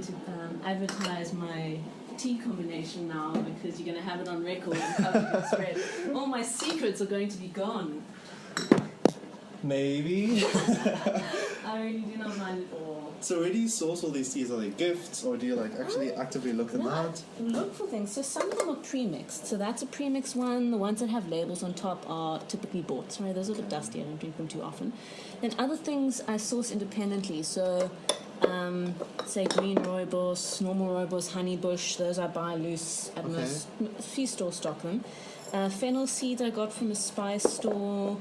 to advertise my tea combination now because you're going to have it on record and public spread. All my secrets are going to be gone. Maybe. I really do not mind at all. So where do you source all these teas? Are they gifts, or do you like actually actively look them out? Look for things. So some of them are pre-mixed. So that's a pre-mixed one. The ones that have labels on top are typically bought. Sorry, those are a bit dusty. I don't drink them too often. Then other things I source independently. So say green rooibos, normal rooibos, honeybush. Those I buy loose at most. A few stores stock them. Fennel seeds I got from a spice store.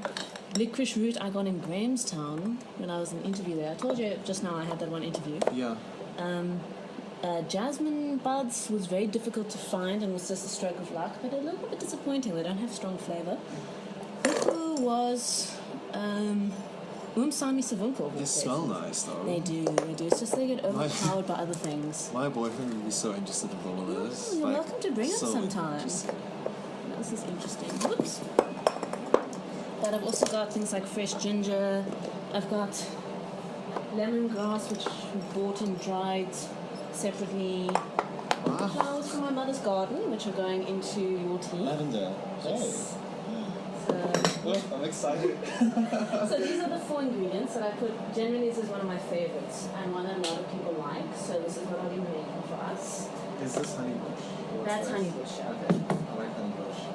Licorice root I got in Grahamstown when I was in an interview there. I told you just now I had that one interview. Yeah. Jasmine buds was very difficult to find and was just a stroke of luck, but a little bit disappointing. They don't have strong flavour. Huku was Umsami Savunko. They smell nice though. They do. It's just they get overpowered by other things. My boyfriend would be so interested in all of this. You're welcome to bring it so sometime. This is interesting. Whoops. But I've also got things like fresh ginger. I've got lemongrass, which we bought and dried separately. Wow. Flowers from my mother's garden, which are going into your tea. Lavender. Yes. I'm excited. So these are the 4 ingredients that I put. Generally, this is one of my favorites and one that a lot of people like. So this is what I've been making for us. Is this honeybush? That's honeybush. Yeah. Okay, I like honeybush.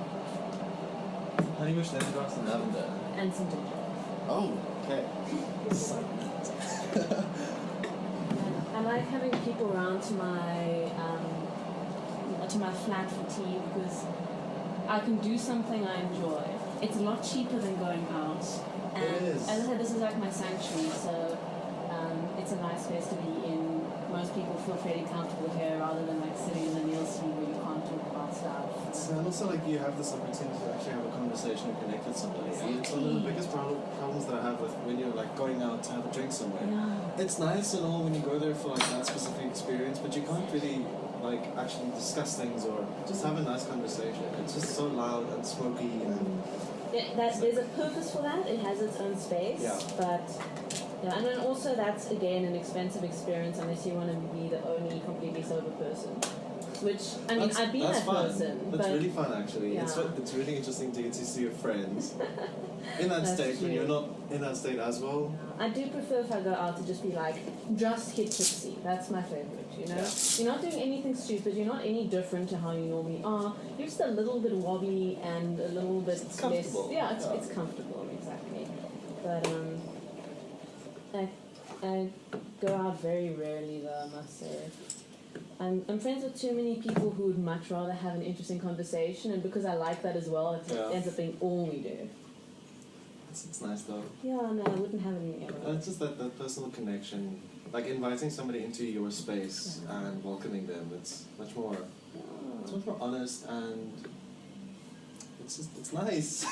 Honeybush, lemongrass, and lavender. And some ginger. Oh, okay. I like having people around to my flat for tea because I can do something I enjoy. It's a lot cheaper than going out. And it is. as I said, this is like my sanctuary, so it's a nice space to be in. Most people feel fairly comfortable here rather than like sitting in the Neil Street where you can't talk about stuff. And also like you have this opportunity to actually have a conversation and connect with somebody. Exactly. And it's one of the biggest problems that I have with when you're like going out to have a drink somewhere. Yeah. It's nice and all when you go there for like that specific experience, but you can't really like actually discuss things or just have a nice conversation. It's just so loud and smoky and There's a purpose for that. It has its own space. Yeah. But yeah, and then also that's again an expensive experience unless you want to be the only completely sober person. Which I mean, I've been that fun. person. That's but really fun actually. Yeah. It's really interesting to get to see your friends in that That's state when true. you're not in that state as well. I do prefer if I go out to just be like, just hit tipsy. That's my favorite, you know? Yeah. You're not doing anything stupid. You're not any different to how you normally are. You're just a little bit wobbly and a little bit It's comfortable. less... Yeah, it's comfortable, exactly. But I go out very rarely, though, I must say. I'm friends with too many people who would much rather have an interesting conversation, and because I like that as well, it ends up being all we do. It's nice though. Yeah, no, I wouldn't have any other. It's just that personal connection, like inviting somebody into your space and welcoming them. It's much more honest and it's nice.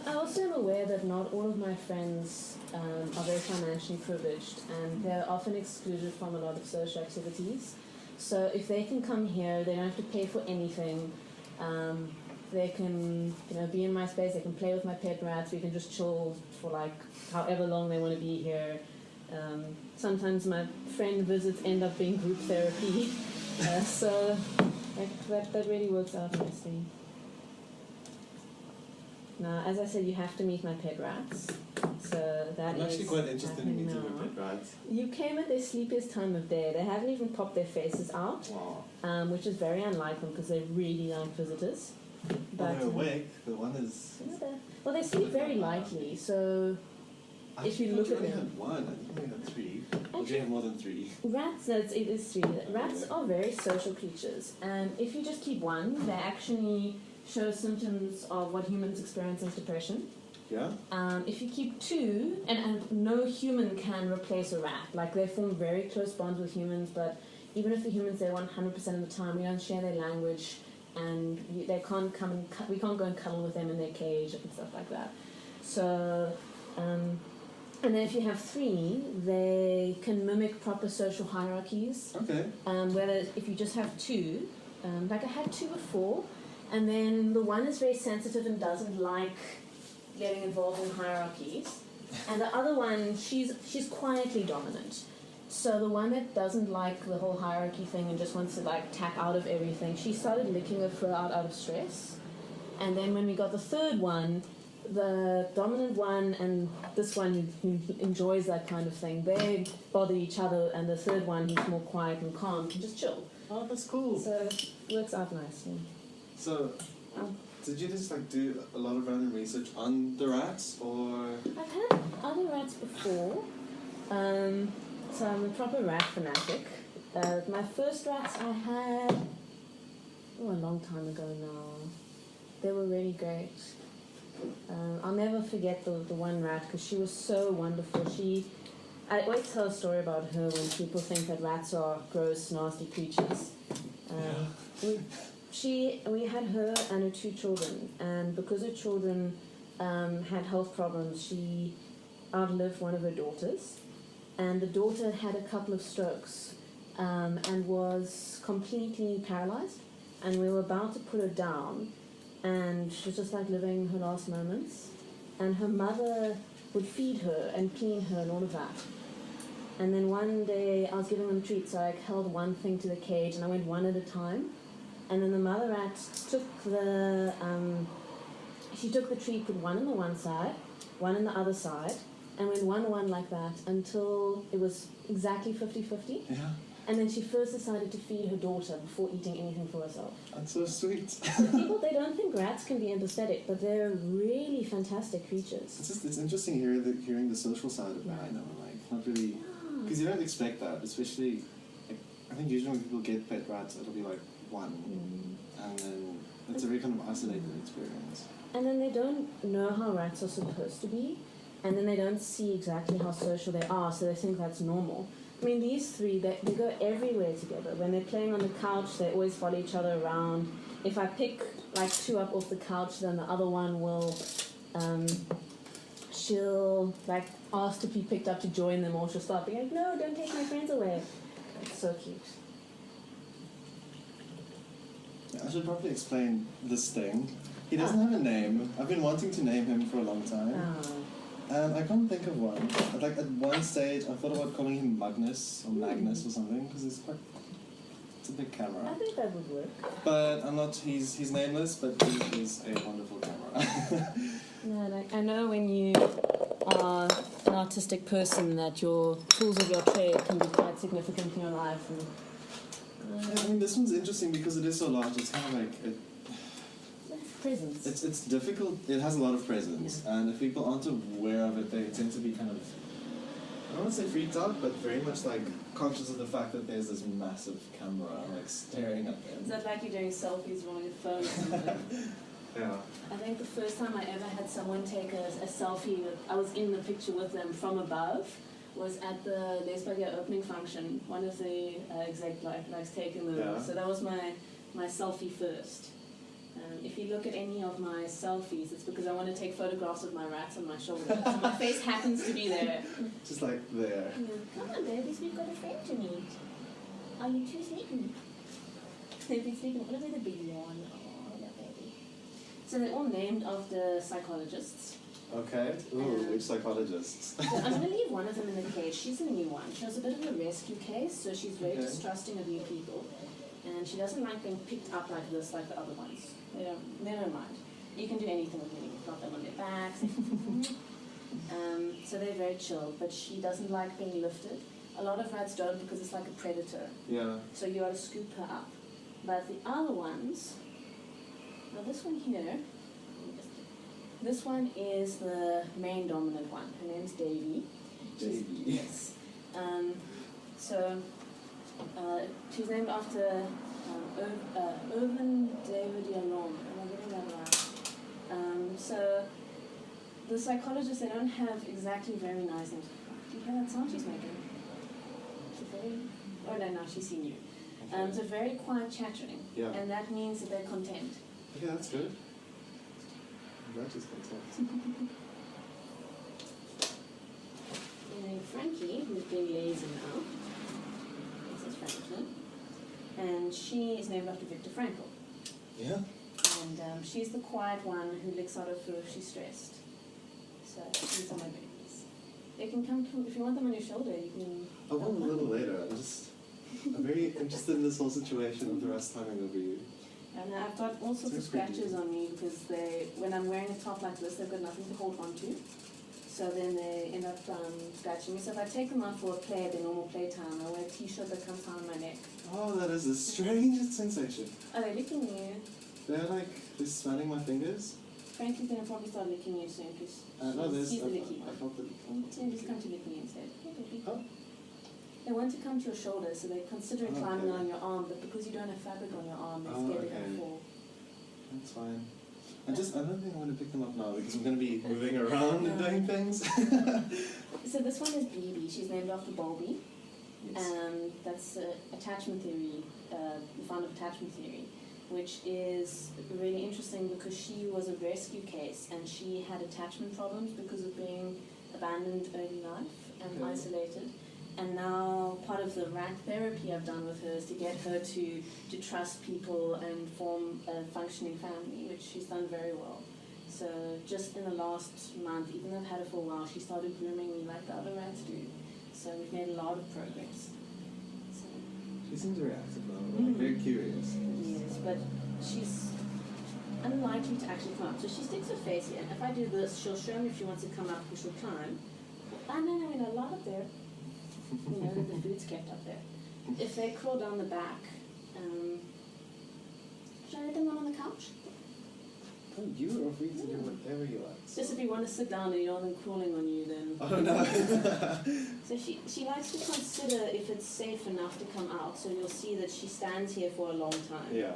I also am aware that not all of my friends are very financially privileged, and they're often excluded from a lot of social activities. So if they can come here, they don't have to pay for anything. They can, be in my space. They can play with my pet rats. We can just chill for like however long they want to be here. Sometimes my friend visits end up being group therapy, so that really works out nicely. Now, as I said, you have to meet my pet rats. So that I'm actually quite interested in meeting now. your pet rats. You came at their sleepiest time of day. They haven't even popped their faces out, Wow. which is very unlike them because they really like visitors. But they're awake. The one is. Well, they sleep very lightly, so if you look at them. I had one. I think we had 3. Or do you have more than 3? Rats, it is 3. Rats are very social creatures, and if you just keep one, they actually show symptoms of what humans experience as depression. Yeah? If you keep 2, and no human can replace a rat. Like, they form very close bonds with humans, but even if the humans there 100% of the time, we don't share their language, and they can't come and we can't go and cuddle with them in their cage and stuff like that. So, and then if you have 3, they can mimic proper social hierarchies. Okay. Whereas if you just have 2, like I had 2 before, and then the one is very sensitive and doesn't like getting involved in hierarchies, and the other one, she's quietly dominant. So the one that doesn't like the whole hierarchy thing and just wants to like tap out of everything, she started licking her fur out of stress. And then when we got the third one, the dominant one and this one who enjoys that kind of thing, they bother each other, and the third one who's more quiet and calm can just chill. Oh, that's cool. So it works out nicely. So, did you just like do a lot of random research on the rats, or? I've had other rats before, so I'm a proper rat fanatic. My first rats I had, a long time ago now. They were really great. I'll never forget the one rat because she was so wonderful. I always tell a story about her when people think that rats are gross, nasty creatures. We had her and her 2 children, and because her children had health problems, she outlived one of her daughters, and the daughter had a couple of strokes and was completely paralyzed, and we were about to put her down, and she was just like living her last moments, and her mother would feed her and clean her and all of that. And then one day I was giving them treats, so I held one thing to the cage and I went one at a time. And then the mother rat took she took the treat, put one on the one side, one on the other side, and went one like that until it was exactly 50-50. Yeah. And then she first decided to feed her daughter before eating anything for herself. That's so sweet. So people, they don't think rats can be empathetic, but they're really fantastic creatures. It's interesting hearing the social side of that. You know, like not really, because you don't expect that, especially. Like, I think usually when people get pet rats, it'll be like one, and then it's a very kind of isolated experience. And then they don't know how rats are supposed to be, and then they don't see exactly how social they are, so they think that's normal. I mean, these 3, they go everywhere together. When they're playing on the couch, they always follow each other around. If I pick like 2 up off the couch, then the other one will, she'll like ask to be picked up to join them, or she'll start being like, no, don't take my friends away. It's so cute. I should probably explain this thing. He doesn't have a name. I've been wanting to name him for a long time. And I can't think of one. Like at one stage, I thought about calling him Magnus or Magnus or something because it's a big camera. I think that would work. But I'm not. He's nameless, but he is a wonderful camera. No, like I know when you are an artistic person that your tools of your trade can be quite significant in your life. And, I mean, this one's interesting because it is so large. It's kind of like presence. It's difficult. It has a lot of presence, and if people aren't aware of it, they tend to be kind of, I don't want to say freaked out, but very much like conscious of the fact that there's this massive camera like staring at them. Is that like you're doing selfies on your phone or something? Yeah. I think the first time I ever had someone take a selfie, I was in the picture with them from above, was at the Lesbaga opening function. One of the exec likes taking them. Yeah. So that was my selfie first. If you look at any of my selfies, it's because I want to take photographs of my rats on my shoulder. So my face happens to be there. Just like there. Come on, babies, we've got a friend to meet. Are you too sleepy? They've been sleeping all over the big yawn. Oh, little baby. So they're all named after psychologists. Okay. Ooh, which psychologists? So I'm going to leave one of them in the cage. She's a new one. She was a bit of a rescue case, so she's very distrusting of new people. And she doesn't like being picked up like this, like the other ones. They don't mind. You can do anything with them. You can flop them on their backs. So they're very chill, but she doesn't like being lifted. A lot of rats don't because it's like a predator. Yeah. So you ought to scoop her up. But the other ones, now this one here, this one is the main dominant one. Her name's Davy. Davy. Yes. She's named after Irvin David Yalom. Am I getting that right? So the psychologists, they don't have exactly very nice names. Do you hear that sound she's making? Oh no, she's seen you. So very quiet chattering. Yeah. And that means that they're content. Yeah, that's good. That is content. And then Frankie, who's being lazy now. This is Franklin. And she is named after Viktor Frankl. Yeah. And she's the quiet one who licks out her fur if she's stressed. So these are my babies. They can come if you want them on your shoulder. You can. I want a little interested in this whole situation of the rats climbing over you. And I've got all sorts of scratches on me because when I'm wearing a top like this, they've got nothing to hold on to. So then they end up scratching me. So if I take them out for a play at their normal playtime, I wear a t-shirt that comes down my neck. Oh, that is the strangest sensation. Are they licking you? They're smelling my fingers. Frankly, they'll probably start licking you soon because No, she's the licky I one. felt the So just come to lick me instead. Hey, baby. Oh. They want to come to your shoulder, so they're considering climbing on your arm, but because you don't have fabric on your arm, they're scared they're going to fall. That's fine. I don't think I want to pick them up now because I'm going to be moving around and doing things. So this one is BB. She's named after Bowlby. Yes. That's attachment theory, the founder of attachment theory, which is really interesting because she was a rescue case and she had attachment problems because of being abandoned early life and isolated. And now part of the rat therapy I've done with her is to get her to trust people and form a functioning family, which she's done very well. So just in the last month, even though I've had her for a while, she started grooming me like the other rats do. So we've made a lot of progress. So, She seems very active now, very curious. yes, but she's unlikely to actually come up. So she sticks her face here. If I do this, she'll show me if she wants to come up and she'll climb. No, a lot up there. You know, the food's kept up there. If they crawl down the back, should I let them on the couch? Oh, you are free to do whatever you like. Just if you want to sit down and you don't want them crawling on you, then... Oh, no. So she likes to consider if it's safe enough to come out. So you'll see that she stands here for a long time. Yeah.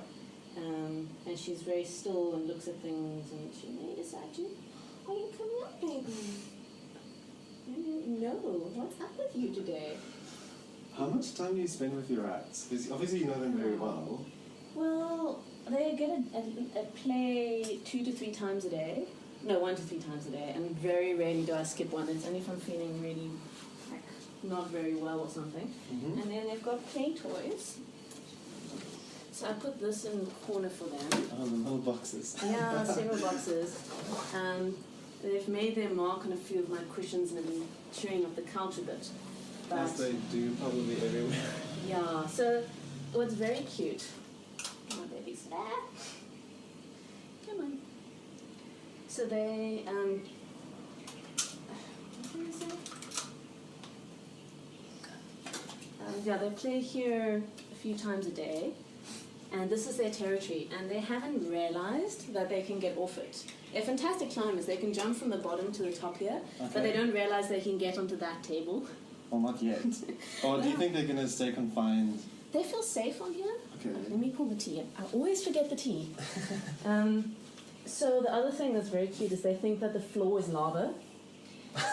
And she's very still and looks at things and she may decide to, are you coming up, baby? No, what's up with you today? How much time do you spend with your rats? Because obviously you know them very well. Well, they get a play 2 to 3 times a day. No, 1 to 3 times a day. And very rarely do I skip one. It's only if I'm feeling really not very well or something. Mm-hmm. And then they've got play toys. So I put this in the corner for them. Oh, the little boxes. Yeah, several boxes. They've made their mark on a few of my cushions and have been chewing up the couch a bit. But As they do probably everywhere. yeah, so what's very cute. My babies. Come on. So they, what can I say? Yeah, they play here a few times a day. And this is their territory, and they haven't realized that they can get off it. They're fantastic climbers. They can jump from the bottom to the top here, but they don't realize they can get onto that table. Well, not yet. Or do you think they're going to stay confined? They feel safe on here. Okay. Let me pull the tea. I always forget the tea. So the other thing that's very cute is they think that the floor is lava.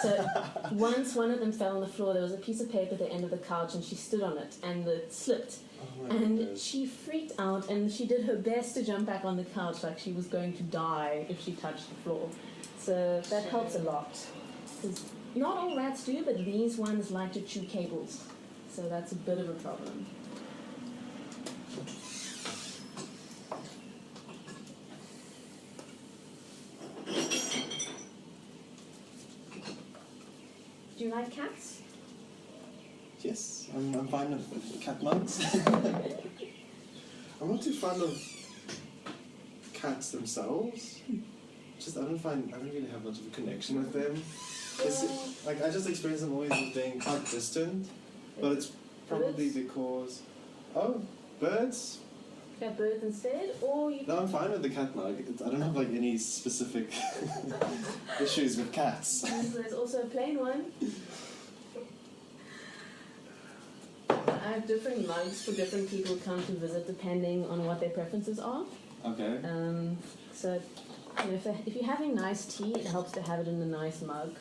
So once one of them fell on the floor, there was a piece of paper at the end of the couch, and she stood on it, and it slipped. Oh my And goodness. she freaked out, and she did her best to jump back on the couch like she was going to die if she touched the floor. So that helps a lot. 'Cause not all rats do, but these ones like to chew cables. So that's a bit of a problem. Do you like cats? Yes, I'm fine with cat mugs. I'm not too fond of cats themselves. I don't really have much of a connection with them. I just experience them always as being quite distant, but it's probably because birds. Got birds instead, or you? No, I'm fine with the cat mug. I don't have any specific issues with cats. There's also a plain one. I have different mugs for different people who come to visit depending on what their preferences are. Okay. So, if you're having nice tea, it helps to have it in a nice mug.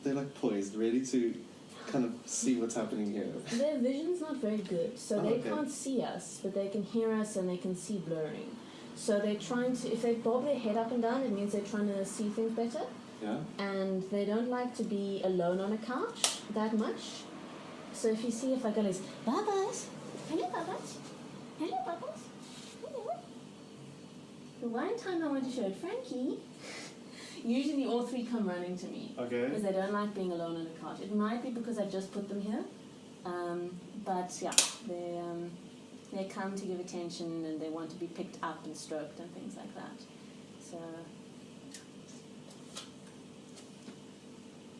They're poised, ready to kind of see what's happening here. Their vision's not very good, so they can't see us, but they can hear us and they can see blurring. So they're trying to, if they bob their head up and down, it means they're trying to see things better. Yeah. And they don't like to be alone on a couch that much. So if you see if I go like, Bubbles, hello Bubbles, hello Bubbles, hello. The one time I want to show Frankie, Usually all three come running to me. Okay. Because they don't like being alone on a couch. It might be because I just put them here. But yeah, they come to give attention and they want to be picked up and stroked and things like that. So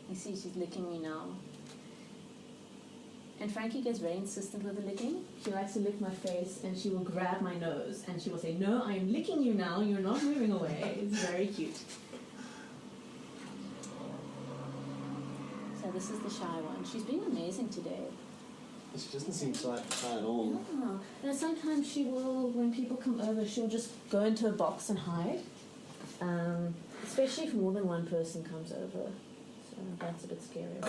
you see she's licking me now. And Frankie gets very insistent with the licking. She likes to lick my face and she will grab my nose and she will say, "No, I am licking you now, you're not moving away." It's very cute. So this is the shy one. She's been amazing today. She doesn't seem shy at all. Yeah. And sometimes she will, when people come over, she'll just go into a box and hide. Especially if more than one person comes over. So that's a bit scary.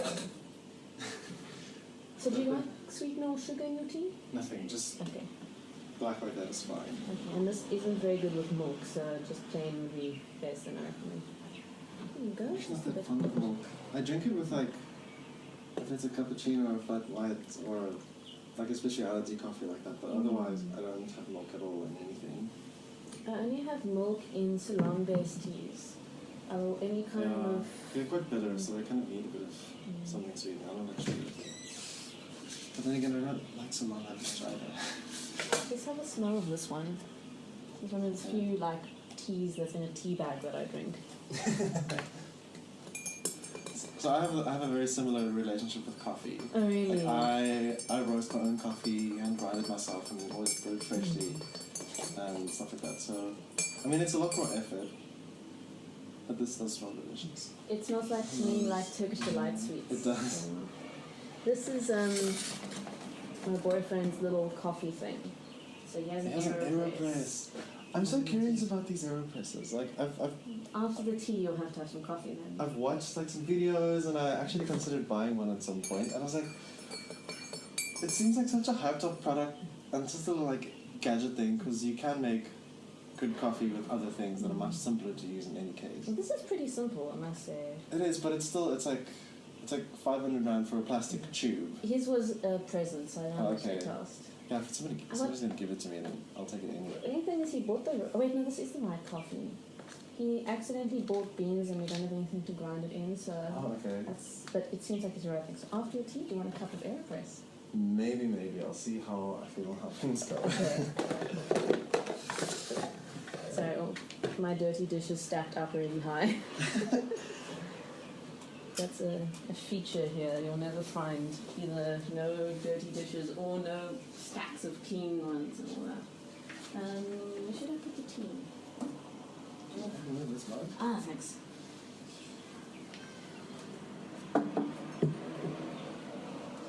So do you like sweetener or sugar in your tea? Nothing, just Okay. black like that is fine. Okay. And this isn't very good with milk, so just plain would be best, and I recommend. There you go. I'm Just not a that bit. fond of milk. I drink it with like, if it's a cappuccino or a flat white or like a specialty coffee like that, but otherwise I don't have milk at all in anything. I only have milk in Ceylon-based teas. Or any kind of... They're quite bitter, so I kind of need a bit of something sweet. I don't like sugar. But then again, I don't like Ceylon that much either. Let's have a smell of this one. It's one of the few like teas that's in a tea bag that I drink. So I have a very similar relationship with coffee. Oh really? Like I roast my own coffee and grind it myself and always brew it freshly and stuff like that. So I mean it's a lot more effort, but this does smell delicious. It smells like to me like Turkish delight sweets. It does. This is my boyfriend's little coffee thing. So he has an AeroPress. I'm so curious about these AeroPresses. Like I've After the tea, you'll have to have some coffee then. I've watched like some videos and I actually considered buying one at some point and I was like, it seems like such a hyped up product and just a little like gadget thing because you can make good coffee with other things that are much simpler to use in any case. Well, this is pretty simple, I must say. It is, but it's like 500 rand for a plastic tube. His was a present, so I don't Okay. actually toast. Yeah, if somebody's gonna give it to me, then I'll take it anyway. The only thing is he bought the... Oh wait, no, this is the right coffee. He accidentally bought beans and we don't have anything to grind it in, so... Oh, okay. But it seems like it's the right thing. So after your tea, do you want a cup of AeroPress? Maybe. I'll see how I feel, how things go. Okay. Sorry, my dirty dishes stacked up really high. That's a feature here. You'll never find either no dirty dishes or no stacks of clean ones and all that. Where should I put the tea? This mug. Ah, thanks.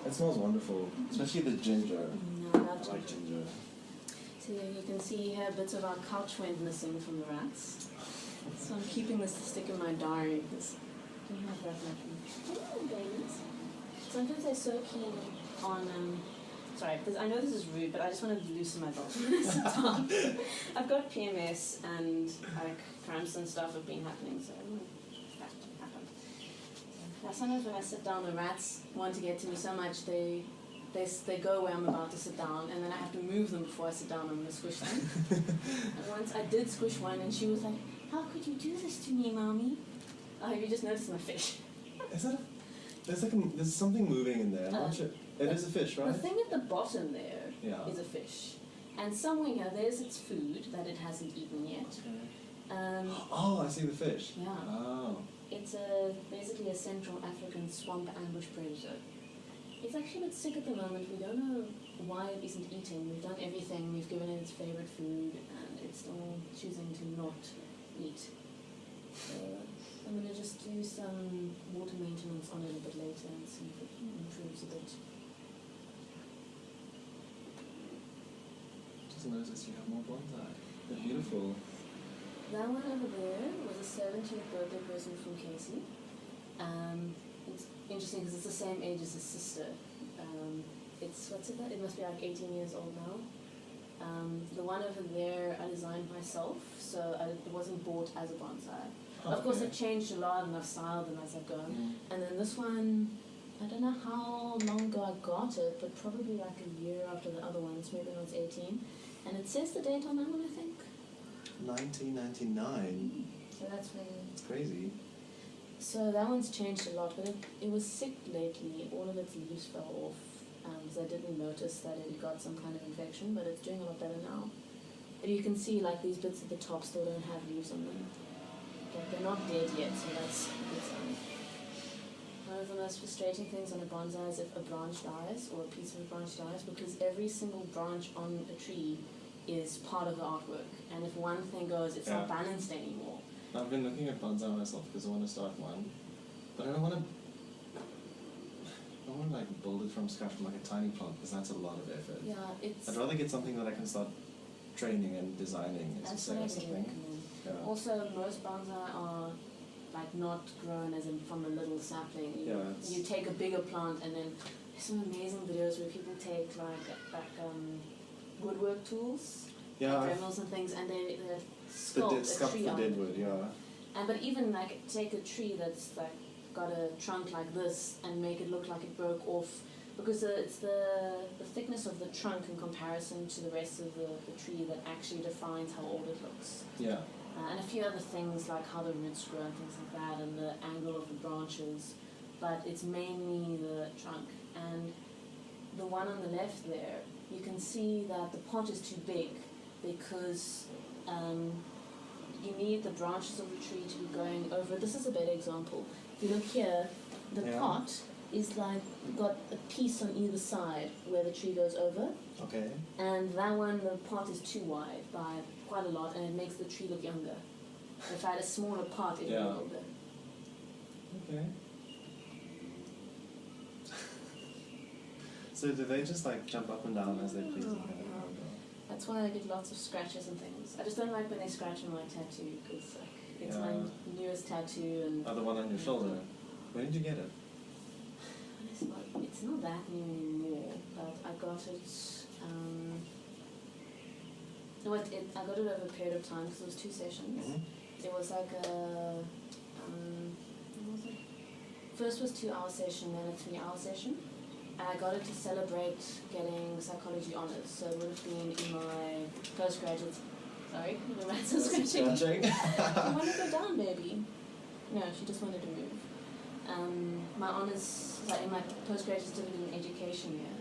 It smells wonderful, especially the ginger. No, I not like ginger. So you can see here bits of our couch went missing from the rats. So I'm keeping this to stick in my diary because I don't have that much. Oh, babies. Sometimes they're so keen on, sorry, I know this is rude, but I just want to loosen my belt when I sit down. I've got PMS and like cramps and stuff have been happening, so that happened. Now sometimes when I sit down, the rats want to get to me so much they go where I'm about to sit down, and then I have to move them before I sit down. I'm going to squish them. And once I did squish one, and she was like, "How could you do this to me, mommy?" Oh, you just noticed my fish. Is that there's something moving in there. I'm not sure. It is a fish, right? The thing at the bottom there is Yeah. a fish. And somewhere here, there's its food that it hasn't eaten yet. Oh, I see the fish. Yeah. Oh. It's basically a Central African swamp ambush predator. It's actually a bit sick at the moment. We don't know why it isn't eating. We've done everything. We've given it its favorite food, and it's still choosing to not eat. So I'm going to just do some water maintenance on it a bit later and see if it improves a bit. Just noticed you have more bonsai. They're beautiful. That one over there was a 17th birthday present from Casey. It's interesting because it's the same age as his sister. It must be like 18 years old now. The one over there I designed myself, so it wasn't bought as a bonsai. Of course, it changed a lot and I've styled them as I've gone. Mm. And then this one, I don't know how long ago I got it, but probably like a year after the other ones, maybe when I was 18. And it says the date on that one, I think. 1999. So that's when crazy. So that one's changed a lot, but it was sick lately. All of its leaves fell off because I didn't notice that it got some kind of infection, but it's doing a lot better now. But you can see like these bits at the top still don't have leaves on them. Like they're not dead yet, so that's a good sign. One of the most frustrating things on a bonsai is if a branch dies or a piece of a branch dies, because every single branch on a tree is part of the artwork, and if one thing goes, it's not balanced anymore. I've been looking at bonsai myself because I want to start one, but I don't want to like build it from scratch from like a tiny plant because that's a lot of effort. Yeah, it's. I'd rather get something that I can start training and designing as That's a what I something. really recommend. Yeah. Also, most bonsai are like not grown as in from a little sapling. You take a bigger plant, and then there's some amazing videos where people take like woodwork tools, like Dremels and things, and they sculpt a tree the out. deadwood, yeah. And but even like take a tree that's like got a trunk like this and make it look like it broke off, because it's the thickness of the trunk in comparison to the rest of the tree that actually defines how old it looks. Yeah. And a few other things like how the roots grow and things like that, and the angle of the branches, but it's mainly the trunk. And the one on the left there, you can see that the pot is too big because you need the branches of the tree to be going over. This is a better example. If you look here, the pot is like got a piece on either side where the tree goes over. Okay. And that one, the pot is too wide by quite a lot, and it makes the tree look younger. If I had a smaller pot, it would look older. Okay. So do they just like jump up and down as they please? That's why I get lots of scratches and things. I just don't like when they scratch on my tattoo because it's my newest tattoo. And the one on your shoulder. When did you get it? It's not that new anymore, but I got it. I got it over a period of time because it was 2 sessions. Mm-hmm. It was like a. What was it? First was 2-hour session, then a 3-hour session. And I got it to celebrate getting psychology honours, so it would have been in my postgraduate. Sorry, the rats are scratching. I want to go down, baby. No, she just wanted to move. My honours, like in my postgraduate certificate in education year.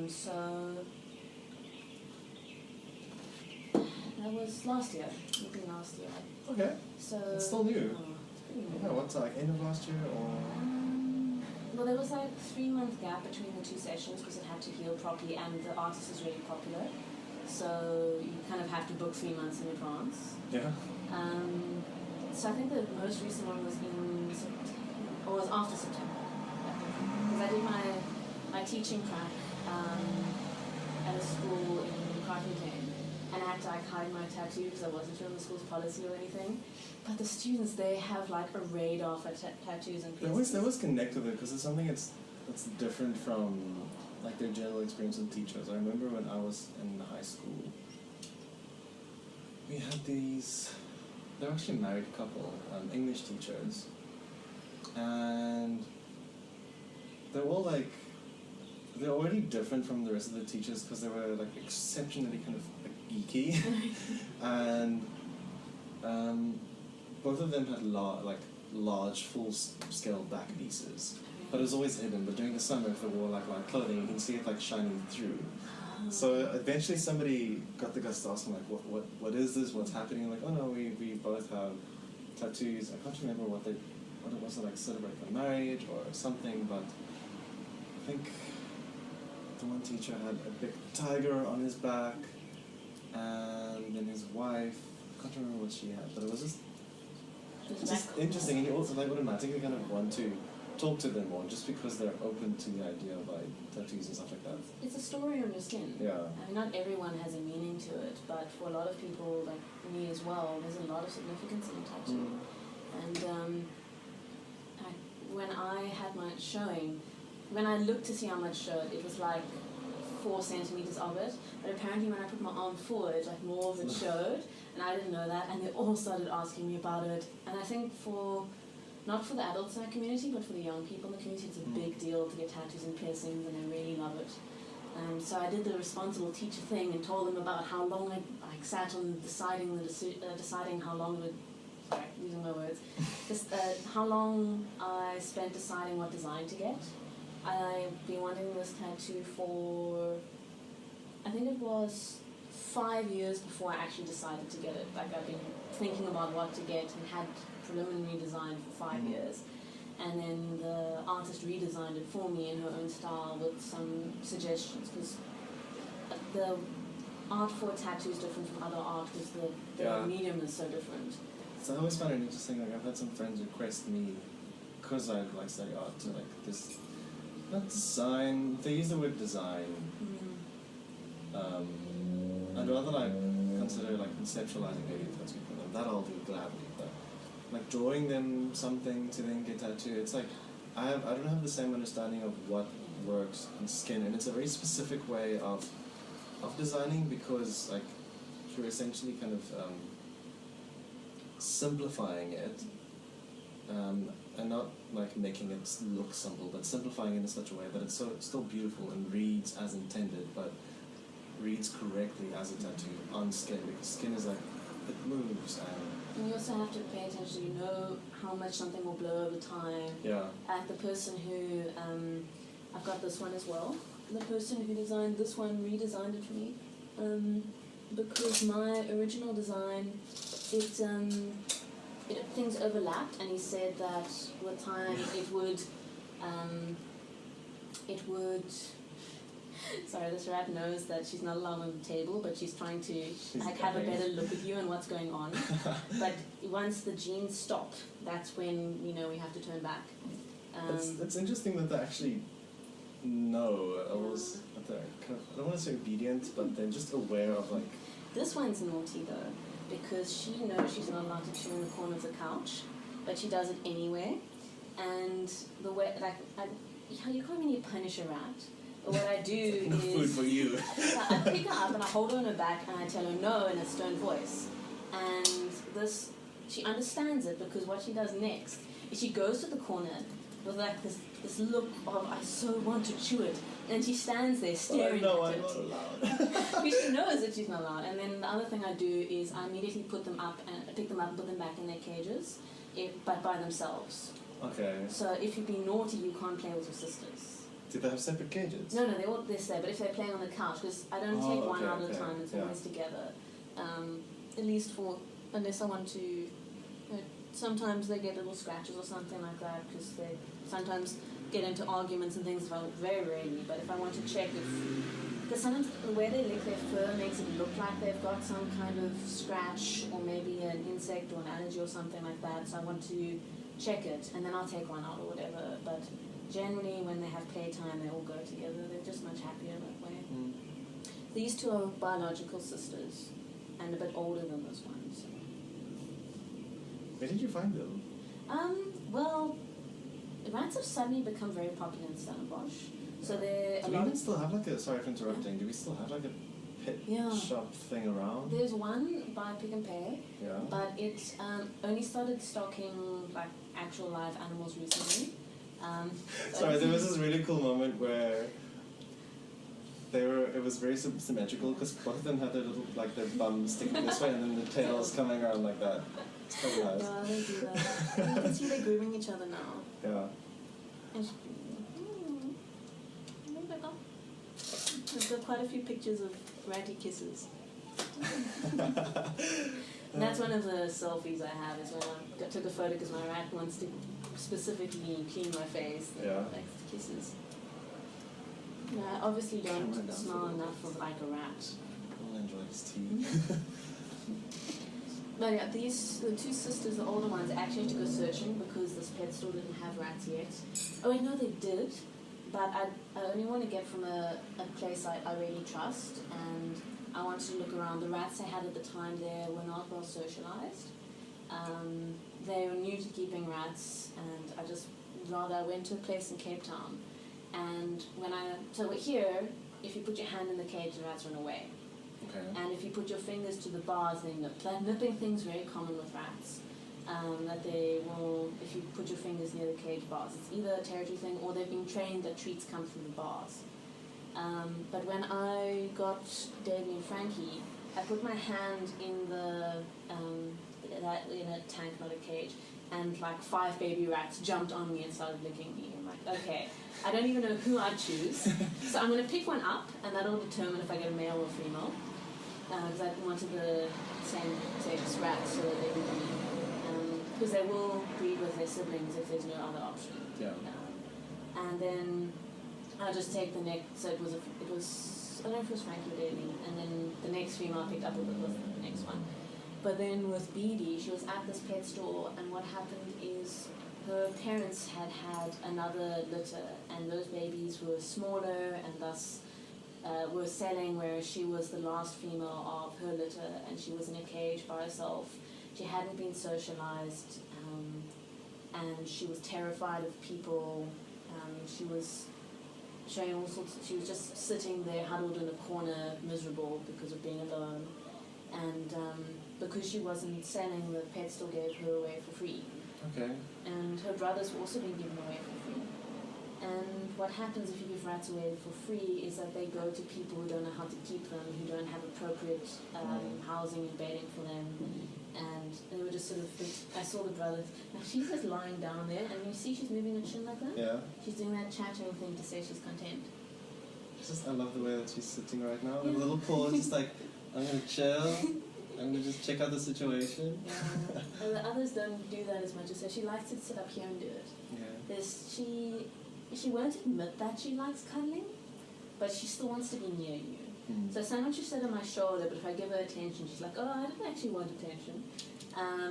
So that was last year. Maybe last year. Okay. So it's still new. It's pretty new. Yeah, what's like end of last year or? Well, there was like a 3-month gap between the 2 sessions because it had to heal properly, and the artist is really popular, so you kind of have to book 3 months in advance. Yeah. So I think the most recent one was in September, or was after September, because I did my teaching track at a school in Kraaifontein, and I had to like hide my tattoo because I wasn't sure of the school's policy or anything. But the students, they have like a radar for tattoos and piercings. They always connect with it because it's something that's different from like their general experience with teachers. I remember when I was in high school, we had these. They're actually a married couple, English teachers, and they're all like. They're already different from the rest of the teachers because they were like exceptionally kind of like, geeky, and both of them had large full-scale back pieces, but it was always hidden. But during the summer, if they wore like light clothing, you can see it like shining through. So eventually, somebody got the guys to ask them like, what is this? What's happening? Like, oh no, we both have tattoos. I can't remember what it was to like celebrate their marriage or something, but I think. The one teacher had a big tiger on his back, and then his wife, I can't remember what she had, but it was just interesting, and you also like automatically kind of want to talk to them more, just because they're open to the idea of like tattoos and stuff like that. It's a story on your skin. Yeah. I mean, not everyone has a meaning to it, but for a lot of people, like me as well, there's a lot of significance in a tattoo. And when I had my showing, when I looked to see how much showed, it was like 4 centimeters of it. But apparently when I put my arm forward, like more of it showed. And I didn't know that. And they all started asking me about it. And I think not for the adult side community, but for the young people in the community, it's a big deal to get tattoos and piercings, and I really love it. So I did the responsible teacher thing and told them about how long I sat on deciding how long it would sorry, using my words, just how long I spent deciding what design to get. I've been wanting this tattoo for, I think it was 5 years before I actually decided to get it. Like I've been thinking about what to get and had preliminary design for 5 years. And then the artist redesigned it for me in her own style with some suggestions, because the art for a tattoo is different from other art because the medium is so different. So I always find it interesting, like I've had some friends request me, because I like study art, to like this, not design, they use the word design. I'd rather like consider like conceptualizing maybe a tattoo for them. That I'll do gladly, but like drawing them something to then get tattooed, it's like I don't have the same understanding of what works on skin, and it's a very specific way of designing, because like you're essentially kind of simplifying it, and not like making it look simple, but simplifying it in such a way that it's still beautiful and reads as intended, but reads correctly as a tattoo on skin, because skin is like, it moves, and you also have to pay attention. You know how much something will blow over time. Yeah. The person who I've got this one as well. The person who designed this one redesigned it for me, because my original design, things overlapped, and he said that with time it would. Sorry, this rat knows that she's not allowed on the table, but she's trying to have a better look at you and what's going on. But once the genes stop, that's when we have to turn back. It's interesting that they actually know. I don't want to say obedient, but they're just aware of like. This one's naughty though, because she knows she's not allowed to chew in the corner of the couch, but she does it anyway. And the way, you can't really punish a rat. But what I do is food for you. I pick her up and I hold her on her back and I tell her no in a stern voice. And she understands it, because what she does next is she goes to the corner with like this look of I so want to chew it, and she stands there staring at it. I'm not allowed. Because she knows that she's not allowed. And then the other thing I do is I immediately pick them up and put them back in their cages, but by themselves. Okay. So if you've been naughty, you can't play with your sisters. Do they have separate cages? No, they're there. But if they're playing on the couch, because I don't take one out at a time, it's always together. At least unless I want to. Sometimes they get little scratches or something like that, because they sometimes get into arguments and things. Very rarely, but if I want to check because sometimes the way they lick their fur makes it look like they've got some kind of scratch or maybe an insect or an allergy or something like that. So I want to check it, and then I'll take one out or whatever. But generally, when they have playtime, they all go together. They're just much happier that way. These two are biological sisters, and a bit older than this one. So. Where did you find them? Well, rats have suddenly become very popular in Stellenbosch. So they're Do we even still have like a, sorry for interrupting, do we still have like a pet shop thing around? There's one by Pick and Pay, but it only started stocking like actual live animals recently. Sorry, there was this really cool moment where it was very symmetrical, because both of them had their little, like their bum sticking this way and then the tails coming around like that. It's quite nice. No, they do that. You can see they're grooming each other now. Yeah. There's got quite a few pictures of ratty kisses. And that's one of the selfies I have, is when I took a photo because my rat wants to specifically clean my face. Likes kisses. No, I obviously don't smell enough of like a rat. I'll enjoy his tea. But yeah, the two sisters, the older ones, actually had to go searching because this pet store didn't have rats yet. Oh wait, no, they did. But I only want to get from a place I really trust, and I wanted to look around. The rats I had at the time there were not well socialized. They were new to keeping rats, and I went to a place in Cape Town. And so here, if you put your hand in the cage, the rats run away. Okay. And if you put your fingers to the bars, they nip. That nipping thing's very common with rats. That they will, if you put your fingers near the cage bars, it's either a territory thing or they've been trained that treats come through the bars. But when I got Davy and Frankie, I put my hand in the that in a tank, not a cage, and like 5 baby rats jumped on me and started licking me. I'm like, okay, I don't even know who I'd choose, so I'm going to pick one up, and that'll determine if I get a male or female, because I wanted the same sex rats so that they can breed, because they will breed with their siblings if there's no other option. Yeah. And then I'll just take the next, so it was I don't know if it was Frankie or Daily, and then the next female I picked up with the next one. But then with Beadie, she was at this pet store, and what happened is her parents had another litter, and those babies were smaller and thus were selling, whereas she was the last female of her litter, and she was in a cage by herself. She hadn't been socialized, and she was terrified of people. She was showing all sorts she was just sitting there huddled in a corner, miserable because of being alone. And because she wasn't selling, the pet store gave her away for free. Okay. And her brothers were also being given away for free. And what happens if you give rats away for free is that they go to people who don't know how to keep them, who don't have appropriate housing and bedding for them. And they were just sort of, I saw the brothers, now she's just lying down there, and you see she's moving her chin like that? Yeah. She's doing that chattering thing to say she's content. I love the way that she's sitting right now. Yeah. With a little paws, just like, I'm going to chill. I'm going to just check out the situation. Yeah. And the others don't do that as much as her. She likes to sit up here and do it. Yeah. She won't admit that she likes cuddling, but she still wants to be near you. Mm. So sometimes she'll sit on my shoulder, but if I give her attention, she's like, oh, I don't actually want attention.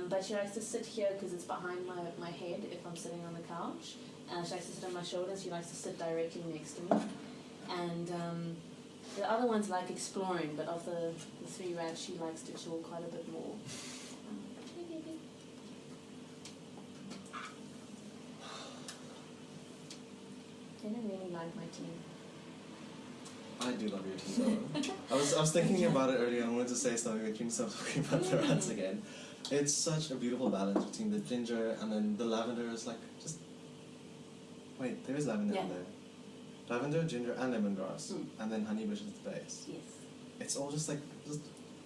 But she likes to sit here because it's behind my head if I'm sitting on the couch. She likes to sit on my shoulders. She likes to sit directly next to me. And the other ones like exploring, but of the 3 rats, she likes to chill quite a bit more. Hey, baby. They don't really like my team. I do love your team, though. I was thinking about it earlier. I wanted to say something, but you can stop talking about the rats again. It's such a beautiful balance between the ginger and then the lavender is like just... Wait, there is lavender in there. Lavender, ginger, and lemongrass, and then honeybush at the base. Yes. It's all just like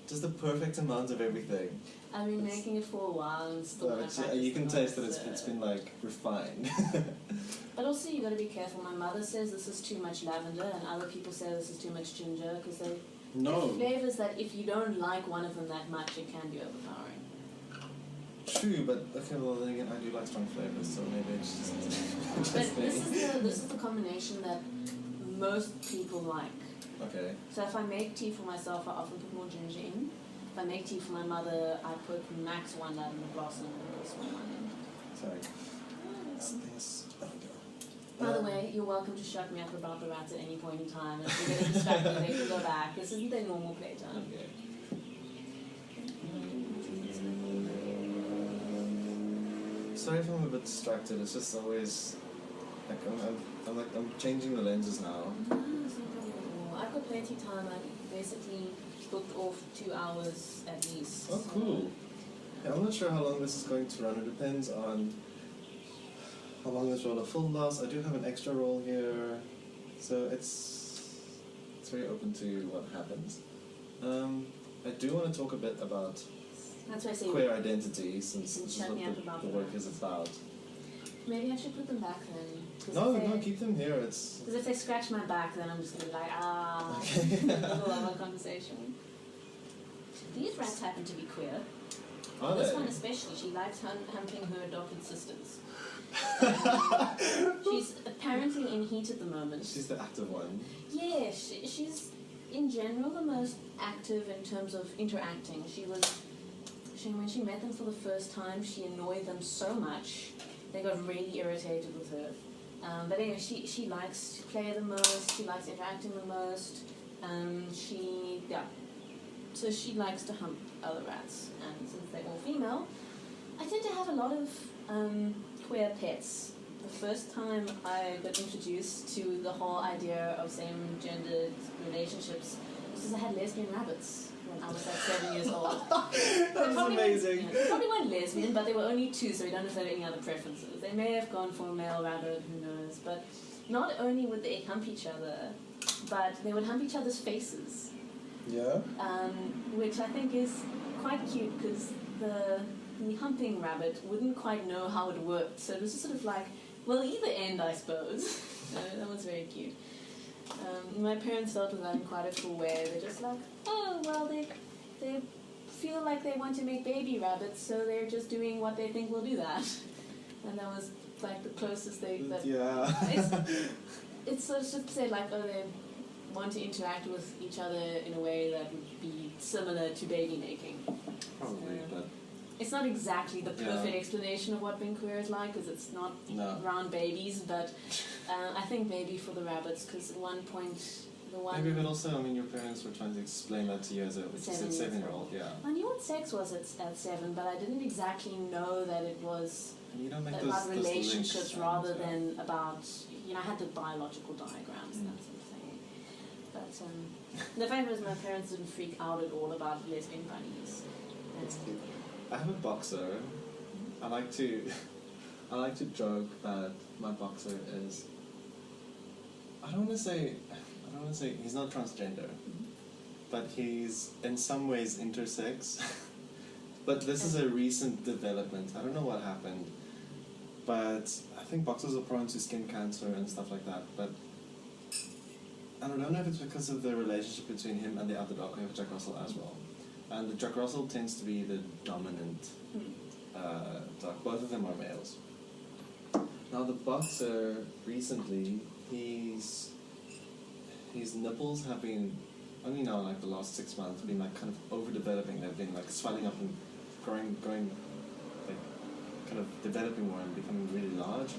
just the perfect amount of everything. I've been making it for a while and still you can taste that it's been like refined. But also you got to be careful. My mother says this is too much lavender, and other people say this is too much ginger because they flavors that if you don't like one of them that much, it can be overpowering. True, but okay, well then again, I do like strong flavors, so maybe it's just. But this is the combination that most people like. Okay. So if I make tea for myself, I often put more ginger in. If I make tea for my mother, I put max 1 lavender blossom and this one in. Sorry. By the way, you're welcome to shut me up about the rats at any point in time. If you get distracted, they can go back. This isn't their normal playtime. Okay. Sorry if I'm a bit distracted. It's just always like I'm changing the lenses now. No, it's no problem at all. I've got plenty of time. I basically booked off 2 hours at least. Oh, cool. Yeah, I'm not sure how long this is going to run. It depends on how long this roll of film lasts. I do have an extra roll here, so it's very open to what happens. I do want to talk a bit about That's why I say queer identity, since can this is shut what me up about the the work rats. is about. maybe I should put them back then. No, keep them here. It's Because if they scratch my back, then I'm just going to be like, okay. middle of a conversation. These rats happen to be queer. Are This they? one especially, she likes humping her adopted sisters. She's apparently in heat at the moment. She's the active one. Yeah, she's in general the most active in terms of interacting. When she met them for the first time, she annoyed them so much, they got really irritated with her. But anyway, she likes to play the most, she likes interacting the most, so she likes to hump other rats, and since they're all female, I tend to have a lot of queer pets. The first time I got introduced to the whole idea of same-gendered relationships was because I had lesbian rabbits when I was like 7 years old. That's amazing. They probably weren't lesbian, but they were only 2, so we don't know if they had any other preferences. They may have gone for a male rabbit, who knows. But not only would they hump each other, but they would hump each other's faces. Yeah. Which I think is quite cute because the humping rabbit wouldn't quite know how it worked, so it was just sort of like, well, either end, I suppose. So that was very cute. My parents dealt with that in quite a cool way. They're just like, oh, well, they feel like they want to make baby rabbits, so they're just doing what they think will do that. And that was like the closest they... It's sort of just said like, oh, they want to interact with each other in a way that would be similar to baby making. Probably, but... It's not exactly the perfect explanation of what being queer is like, because it's not round babies, but I think maybe for the rabbits, because at one point, the one... Maybe, but also, I mean, your parents were trying to explain that to you as a 7-year-old, yeah. I knew what sex was at 7, but I didn't exactly know that it was you don't make about those relationships rather links, than about, you know, I had the biological diagrams and that sort of thing. But the fact was my parents didn't freak out at all about lesbian bunnies. That's cute. I have a boxer. I like to joke that my boxer is. I don't want to say he's not transgender, but he's in some ways intersex. But this is a recent development. I don't know what happened, but I think boxers are prone to skin cancer and stuff like that. But I don't know if it's because of the relationship between him and the other dog. We have Jack Russell as well. And the Jack Russell tends to be the dominant dog. Both of them are males. Now the boxer, recently, his nipples have been, only now like the last 6 months, been like kind of overdeveloping. They've been like swelling up and growing, like kind of developing more and becoming really large.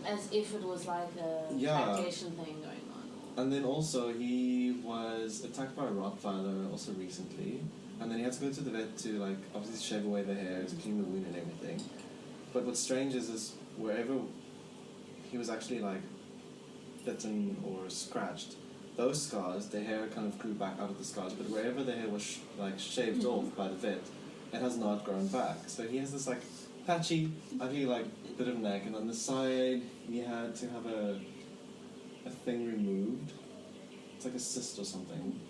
As if it was like a lactation thing going on. And then also he was attacked by a Rottweiler also recently. And then he had to go to the vet to, like, obviously shave away the hair, to clean the wound and everything. But what's strange is wherever he was actually, like, bitten or scratched, those scars, the hair kind of grew back out of the scars. But wherever the hair was, shaved off by the vet, it has not grown back. So he has this, like, patchy, ugly, like, bit of neck. And on the side, he had to have a thing removed. It's like a cyst or something.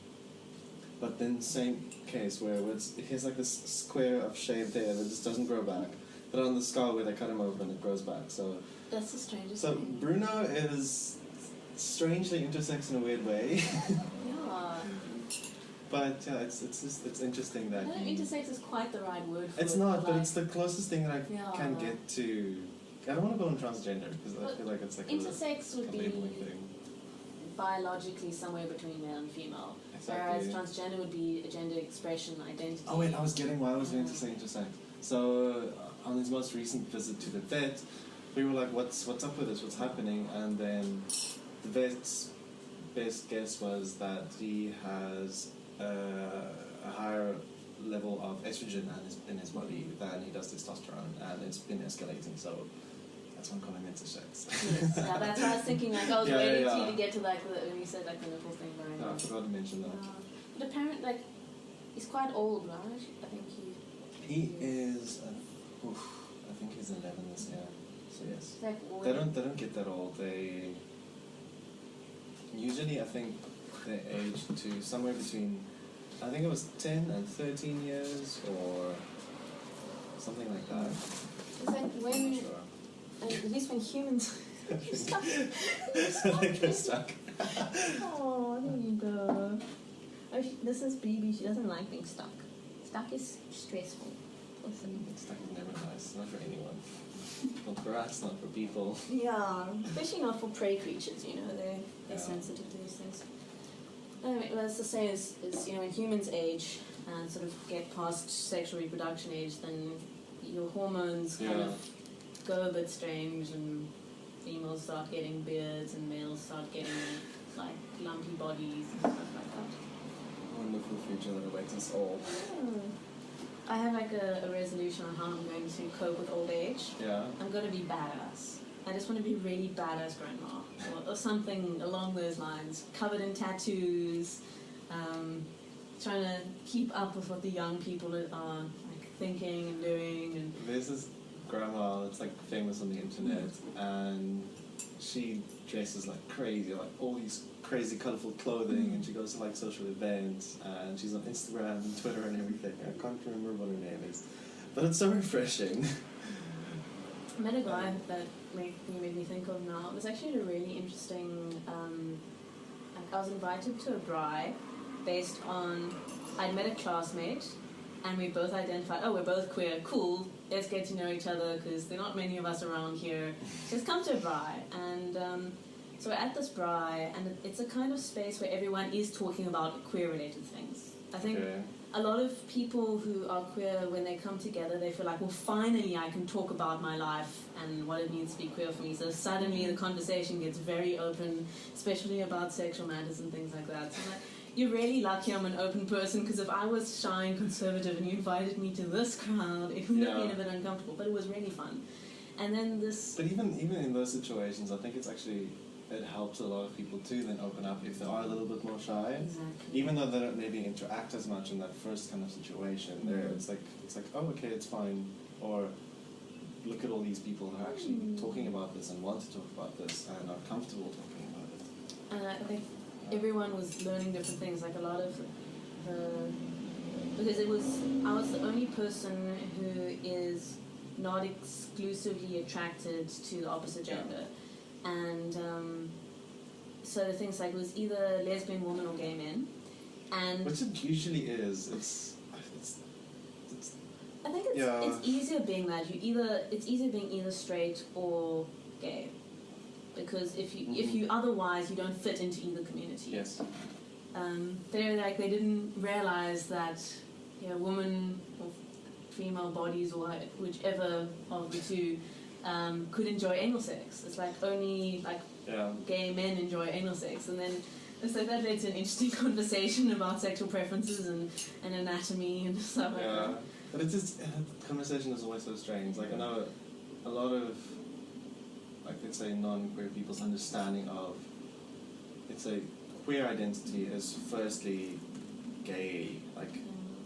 But then same case where he has like this square of shaved hair that just doesn't grow back. But on the skull where they cut him open, it grows back. So that's the strangest thing. So Bruno is strangely intersex in a weird way. Yeah. But yeah, it's interesting that. I don't know, intersex is quite the right word for it. It's not, but it's the closest thing that I can get to. I don't want to call him transgender because I feel like it's like intersex would be thing. Biologically somewhere between male and female. Exactly. Whereas transgender would be a gender expression identity. Oh wait, I was getting why I was going to say intersex. So on his most recent visit to the vet, we were like, "What's up with this? What's happening?" And then the vet's best guess was that he has a higher level of estrogen in his body than he does testosterone, and it's been escalating. So that's why I'm calling intersex. Yes, yeah, that's what I was thinking. Like I was waiting for you to get to like when you said like the nipple thing. Right? No, I forgot to mention that. But apparently, like he's quite old, right? I think he is. I think he's 11 this year. So yes. Like, they don't get that old. They usually, I think, they age to somewhere between, I think it was 10 and 13 years or something like that. It's like when. I'm not sure. At least when humans. You're stuck. I think you're stuck. Oh, there you go. Oh, this is BB. She doesn't like being stuck. Stuck is stressful. Stuck is never nice. Not for anyone. Not for us. Not for people. Yeah, especially not for prey creatures. You know, they're sensitive to these things. Anyway, well, as to say is you know when humans age and sort of get past sexual reproduction age, then your hormones kind of go a bit strange, and females start getting beards and males start getting like lumpy bodies and stuff like that. Wonderful future that awaits us all. I have like a resolution on how I'm going to cope with old age. Yeah. I'm going to be badass. I just want to be really badass grandma or something along those lines. Covered in tattoos, trying to keep up with what the young people are like thinking and doing. And there's this grandma that's like famous on the internet, and she dresses like crazy, like all these crazy colourful clothing, and she goes to like social events, and she's on Instagram and Twitter and everything. I can't remember what her name is, But it's so refreshing. I met a guy that you made me think of now. It was actually a really interesting. I was invited to a braai based on I'd met a classmate, and we both identified. Oh, we're both queer. Cool. Let's get to know each other because there are not many of us around here. Just come to a braai, and so we're at this braai, and it's a kind of space where everyone is talking about queer-related things. I think. Okay. A lot of people who are queer, when they come together, they feel like, well, finally I can talk about my life and what it means to be queer for me. So suddenly the conversation gets very open, especially about sexual matters and things like that. So like, you're really lucky I'm an open person, because if I was shy and conservative and you invited me to this crowd, it would have been a bit uncomfortable. But it was really fun. And then this... But even in those situations, I think it's actually... It helps a lot of people too then open up if they are a little bit more shy. Exactly. Even though they don't maybe interact as much in that first kind of situation. There it's like oh okay, it's fine. Or look at all these people who are actually talking about this and want to talk about this and are comfortable talking about it. And I think everyone was learning different things, like a lot of because I was the only person who is not exclusively attracted to the opposite gender. And so the things like it was either lesbian woman or gay men, and which it usually is. It's I think it's easier being that it's easier being either straight or gay, because if you otherwise you don't fit into either community. Yes. They didn't realize that woman or female bodies or whichever of the two. Could enjoy anal sex. It's like only gay men enjoy anal sex, and then so that led to an interesting conversation about sexual preferences and anatomy and stuff like that. But it's just conversation is always so strange. Like I know a lot of let's say non-queer people's understanding of queer identity is firstly gay,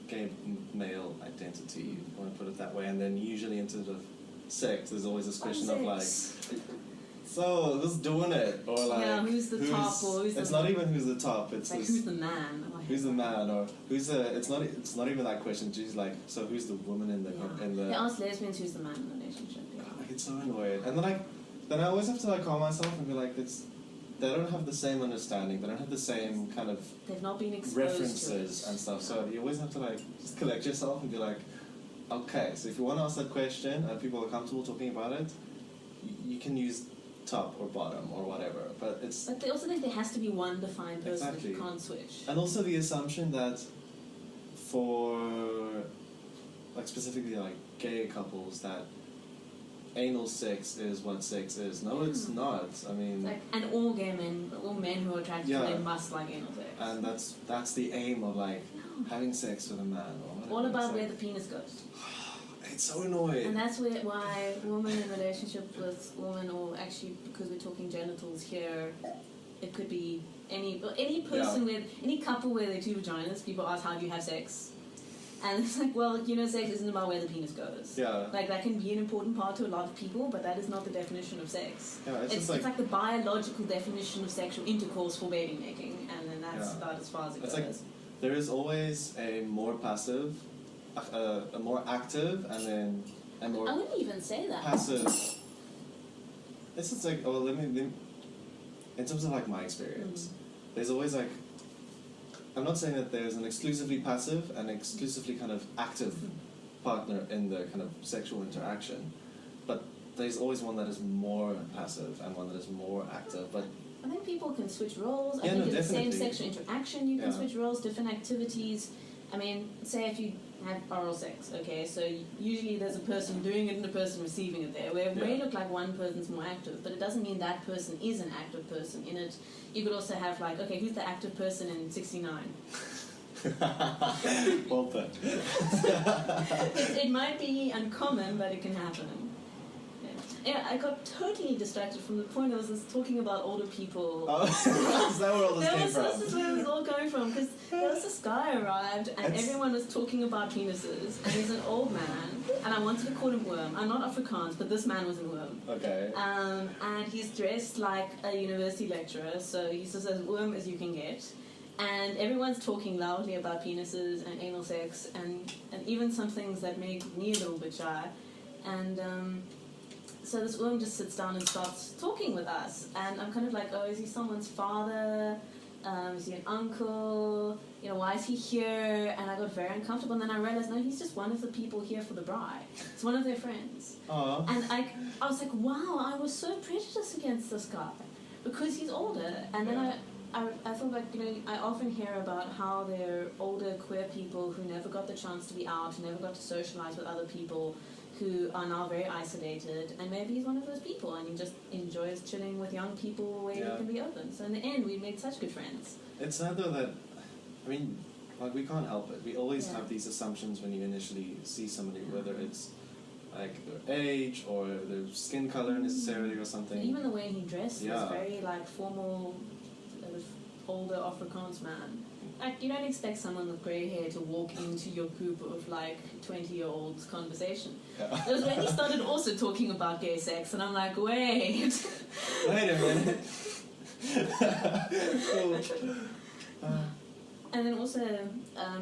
gay male identity. You want to put it that way, and then usually into the sex, there's always this question of so who's doing it, or who's the top, or who's it's the not even who's the top, it's who's the man, who's the man, or who's the it's not even that question. It's just so who's the woman in the they ask lesbians who's the man in the relationship. I get so annoyed, and then I always have to calm myself and be like, they don't have the same understanding, they don't have the same kind of they've not been exposed references to it. And stuff, so you always have to just collect yourself and be like, okay, so if you want to ask that question and people are comfortable talking about it, you can use top or bottom or whatever. But they also think there has to be one defined person that you exactly. can't switch. And also the assumption that for specifically gay couples that anal sex is what sex is. No, it's not. I mean, and all gay men, all men who are attracted to them must like anal sex. And that's the aim of having sex with a man or whatever. All about where the penis goes. It's so annoying. And that's why women in relationship with women, or actually because we're talking genitals here, it could be any person with any couple where there are two vaginas. People ask, how do you have sex? And it's sex isn't about where the penis goes. Yeah. That can be an important part to a lot of people, but that is not the definition of sex. Yeah, it's like the biological definition of sexual intercourse for baby making, and then that's about as far as it goes. There is always a more passive, a more active, and then a more... I wouldn't even say that. Passive. It's just let me in terms of my experience, there's always I'm not saying that there's an exclusively passive and exclusively kind of active partner in the kind of sexual interaction, but there's always one that is more passive and one that is more active. But I think people can switch roles. I Yeah, think no, in the same definitely. sexual interaction you can switch roles, different activities. I mean, say if you have oral sex, okay, so usually there's a person doing it and a person receiving it there, where it may look like one person's more active, but it doesn't mean that person is an active person in it. You could also have okay, who's the active person in 69? Well put. It might be uncommon, but it can happen. Yeah, I got totally distracted from the point I was just talking about older people. Oh, is that where all this came from? This is where it was all coming from, because there was this guy arrived and everyone was talking about penises, and he's an old man, and I wanted to call him Worm. I'm not Afrikaans, but this man was a worm. Okay. And he's dressed like a university lecturer, so he's just as worm as you can get. and everyone's talking loudly about penises and anal sex and even some things that make me a little bit shy. And so this woman just sits down and starts talking with us, and I'm kind of like, oh, is he someone's father? Is he an uncle? You know, why is he here? And I got very uncomfortable, and then I realized, no, he's just one of the people here for the bride. It's one of their friends. Aww. And I was like, wow, I was so prejudiced against this guy because he's older. And then I thought, like, you know, I often hear about how there are older queer people who never got the chance to be out, who never got to socialize with other people, who are now very isolated, and maybe he's one of those people and he just enjoys chilling with young people where he can be open. So in the end, we made such good friends. It's sad though that, I mean, like, we can't help it. We always have these assumptions when you initially see somebody, whether it's like their age or their skin color necessarily or something. Even the way he dressed was very like formal, older Afrikaans man. Like, you don't expect someone with grey hair to walk into your group of like 20-year-olds conversation. Yeah. It was when he started also talking about gay sex, and I'm like, wait. Wait a minute. And then also,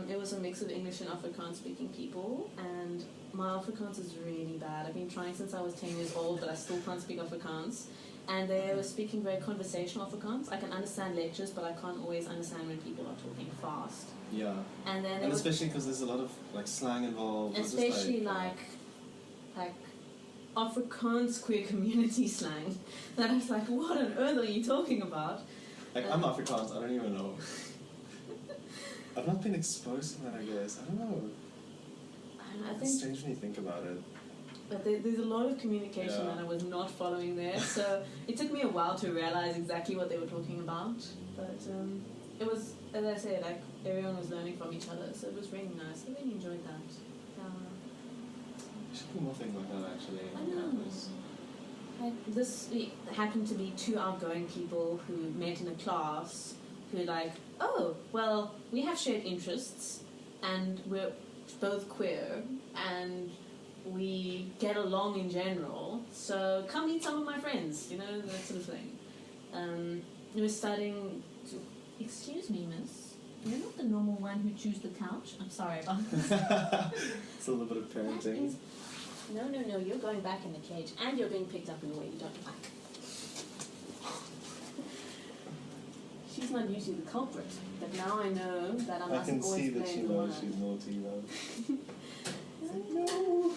it was a mix of English and Afrikaans-speaking people, and my Afrikaans is really bad. I've been trying since I was 10 years old, but I still can't speak Afrikaans. And they were speaking very conversational Afrikaans. I can understand lectures, but I can't always understand when people are talking fast. Yeah. And then and especially because there's a lot of like slang involved. Especially like Afrikaans queer community slang. That I was like, what on earth are you talking about? Like, I'm Afrikaans, I don't even know. I've not been exposed to that, I guess. I don't know. I think it's strange when you think about it. But there's a lot of communication that I was not following there, so it took me a while to realize exactly what they were talking about. But it was, as I said, like, everyone was learning from each other, so it was really nice. I really enjoyed that. There should be more things like that, actually, I on know. campus. This happened to be two outgoing people who met in a class who were like, oh, well, we have shared interests, and we're both queer, and we get along in general, so come meet some of my friends, you know, that sort of thing. We were studying excuse me, miss, you're not the normal one who chews the couch. I'm sorry about this. It's a little bit of parenting. No, you're going back in the cage, and you're being picked up in a way you don't like. She's not usually the culprit, but now I know that I mustn't always blame the one. I can see that she knows she's naughty, though. No.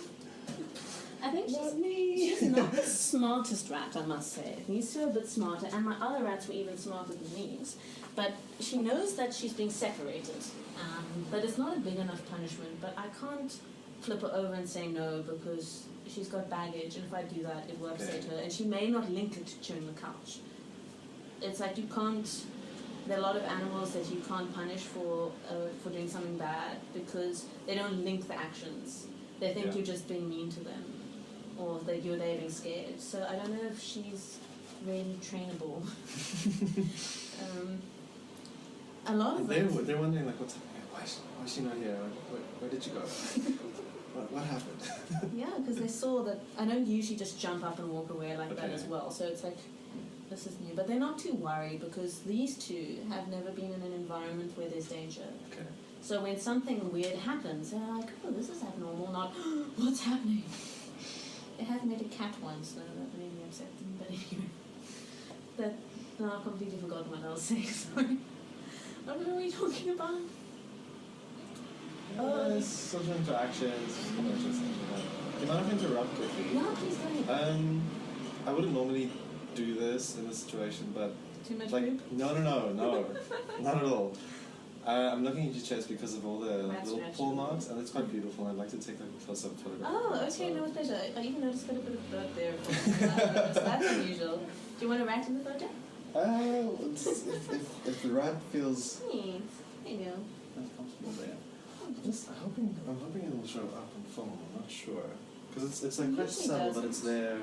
I think she's not the smartest rat, I must say. These two are a bit smarter, and my other rats were even smarter than these. But she knows that she's being separated, but it's not a big enough punishment. But I can't flip her over and say no because she's got baggage, and if I do that, it will upset her, and she may not link it to chewing the couch. It's like you can't. There are a lot of animals that you can't punish for doing something bad because they don't link the actions. They think you're just being mean to them, or that they're being scared. So I don't know if she's really trainable. A lot of they're wondering like what's happening. Why is she not here? Where did you go? what happened? Yeah, because they saw that I don't usually just jump up and walk away like that as well. So it's like, this is new. But they're not too worried because these two have never been in an environment where there's danger. Okay. So when something weird happens, they're like, oh, this is abnormal, not, what's happening? They have met a cat once, though, that really upset them. But anyway, no, I've completely forgotten what I was saying, sorry. What were we talking about? Social interactions. Do you mind if I interrupt quickly? Yeah, please go ahead. I wouldn't normally do this in this situation, but too much like poop? no, not at all. I'm looking at your chest because of all the little paw marks, and it's quite beautiful. I'd like to take a close-up photograph. Oh, okay, so. No, with pleasure. I even noticed got a bit of blood there. That's unusual. Do you want a rat in the photo? If the rat feels there you go. uncomfortable there. I'm hoping it will show up on film. I'm not sure because it's like quite subtle, but it's there.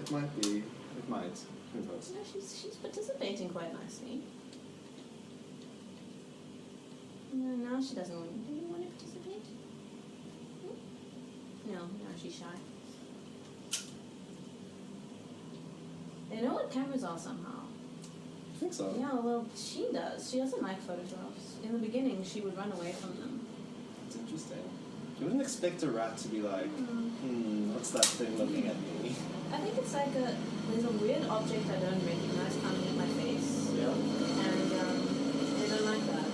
It might be. It might. Who knows? No, she's participating quite nicely. No, now she doesn't want. Do you want to participate? No, she's shy. They know what cameras are somehow. think so? Yeah, well, she does. She doesn't like photographs. In the beginning, she would run away from them. It's interesting. You wouldn't expect a rat to be like, what's that thing looking at me? I think it's like there's a weird object I don't recognize coming at my face. Yeah. And they don't like that.